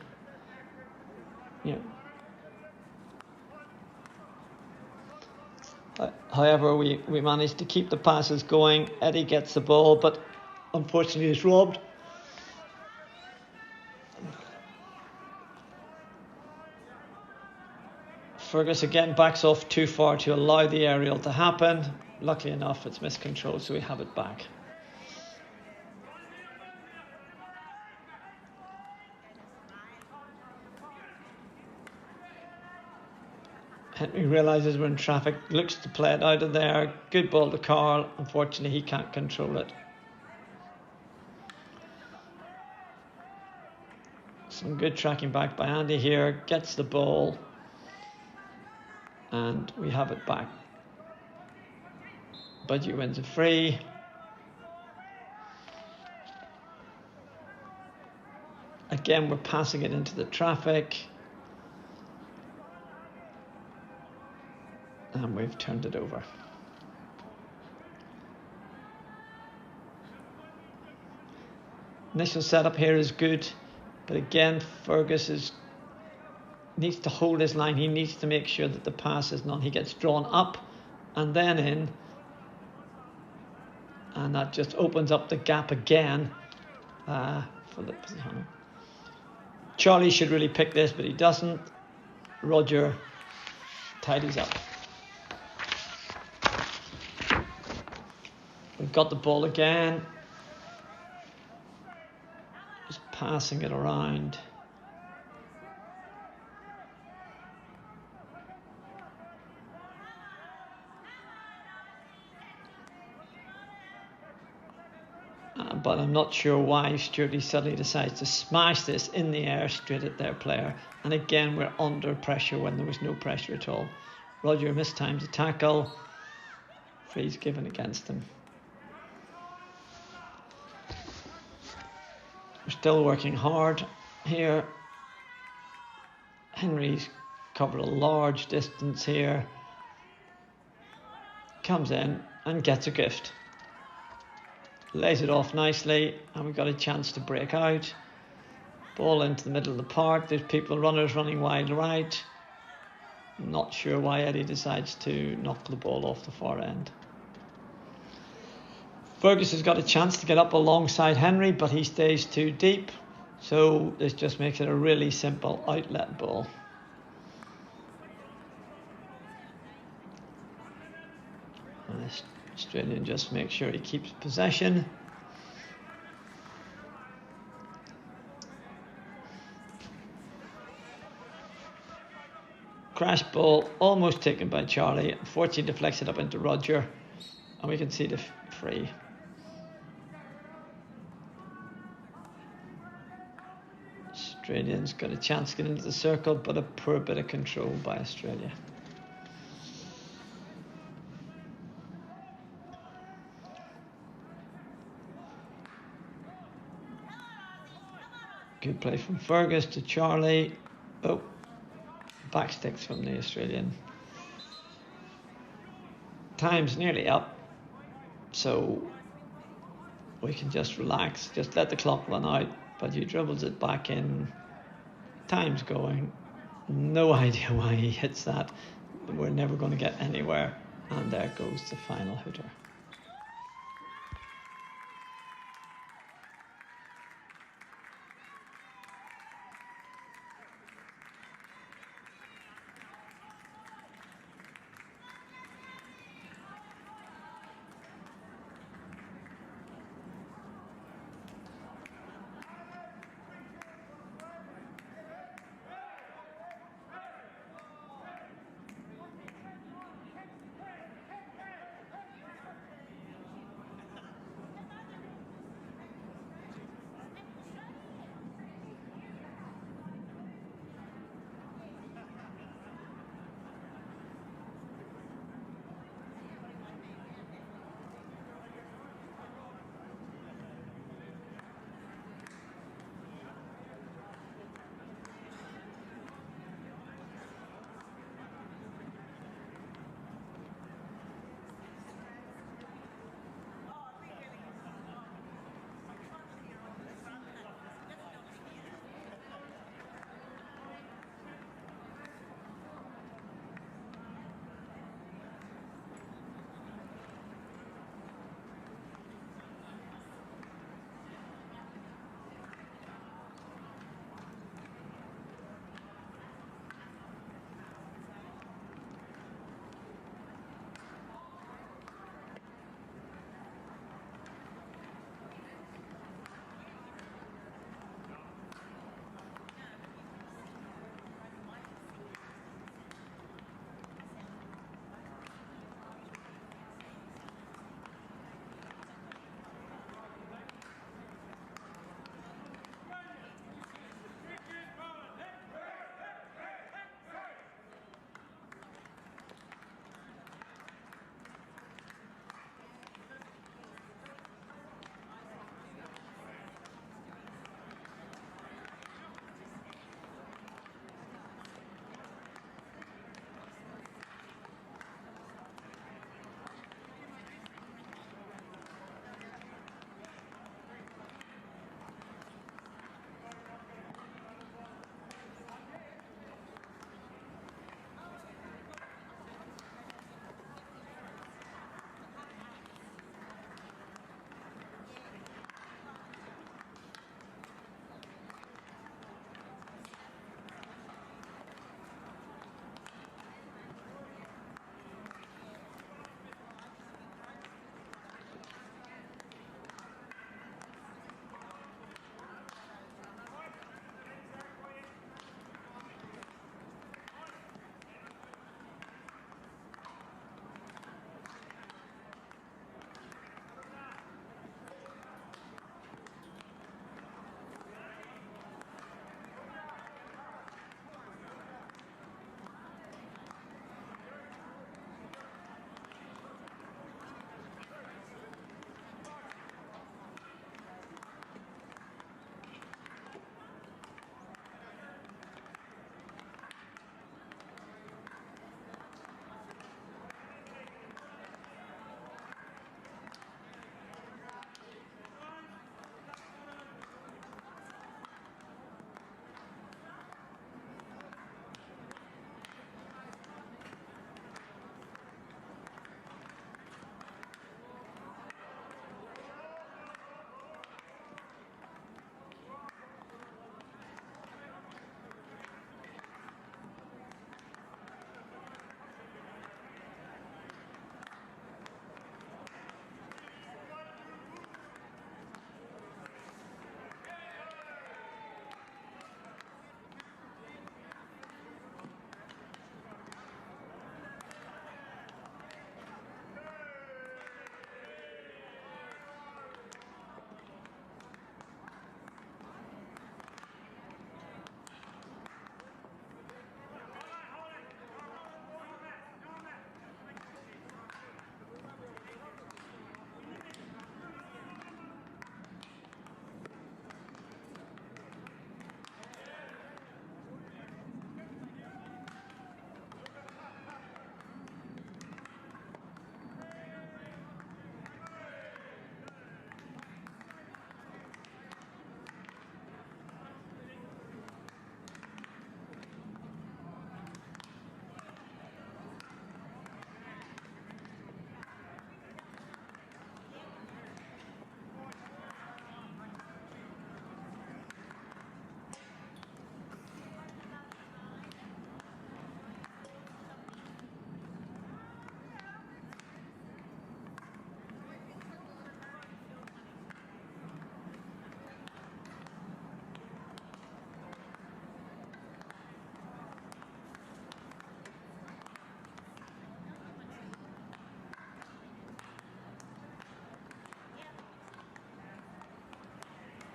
However, we managed to keep the passes going. Eddie gets the ball, but unfortunately is robbed. Fergus again backs off too far to allow the aerial to happen. Luckily enough, it's miscontrolled, so we have it back. Henry realises we're in traffic, looks to play it out of there. Good ball to Carl. Unfortunately, he can't control it. Some good tracking back by Andy here. Gets the ball. And we have it back. Budgie wins a free. Again, we're passing it into the traffic. And we've turned it over. Initial setup here is good, but again, Fergus needs to hold his line. He needs to make sure that the pass is none. He gets drawn up and then in, and that just opens up the gap again for the position. Charlie should really pick this, but he doesn't. Roger tidies up. We've got the ball again. Just passing it around. But I'm not sure why Stuarty suddenly decides to smash this in the air straight at their player. And again, we're under pressure when there was no pressure at all. Roger mistimes the tackle. Free's given against him. We're still working hard here. Henry's covered a large distance here. Comes in and gets a gift. lays it off nicely, and we've got a chance to break out. Ball into the middle of the park. There's runners running wide right. Not sure why Eddie decides to knock the ball off the far end. Fergus has got a chance to get up alongside Henry, but he stays too deep. So this just makes it a really simple outlet ball. And this Australian just makes sure he keeps possession. Crash ball, almost taken by Charlie. Unfortunately, deflects it up into Roger, and we can see the free. Australians got a chance to get into the circle, but a poor bit of control by Australia. Good play from Fergus to Charlie. Oh, back sticks from the Australian. Time's nearly up, so we can just relax, just let the clock run out. But he dribbles it back in. Time's going. No idea why he hits that. We're never going to get anywhere. And there goes the final hooter.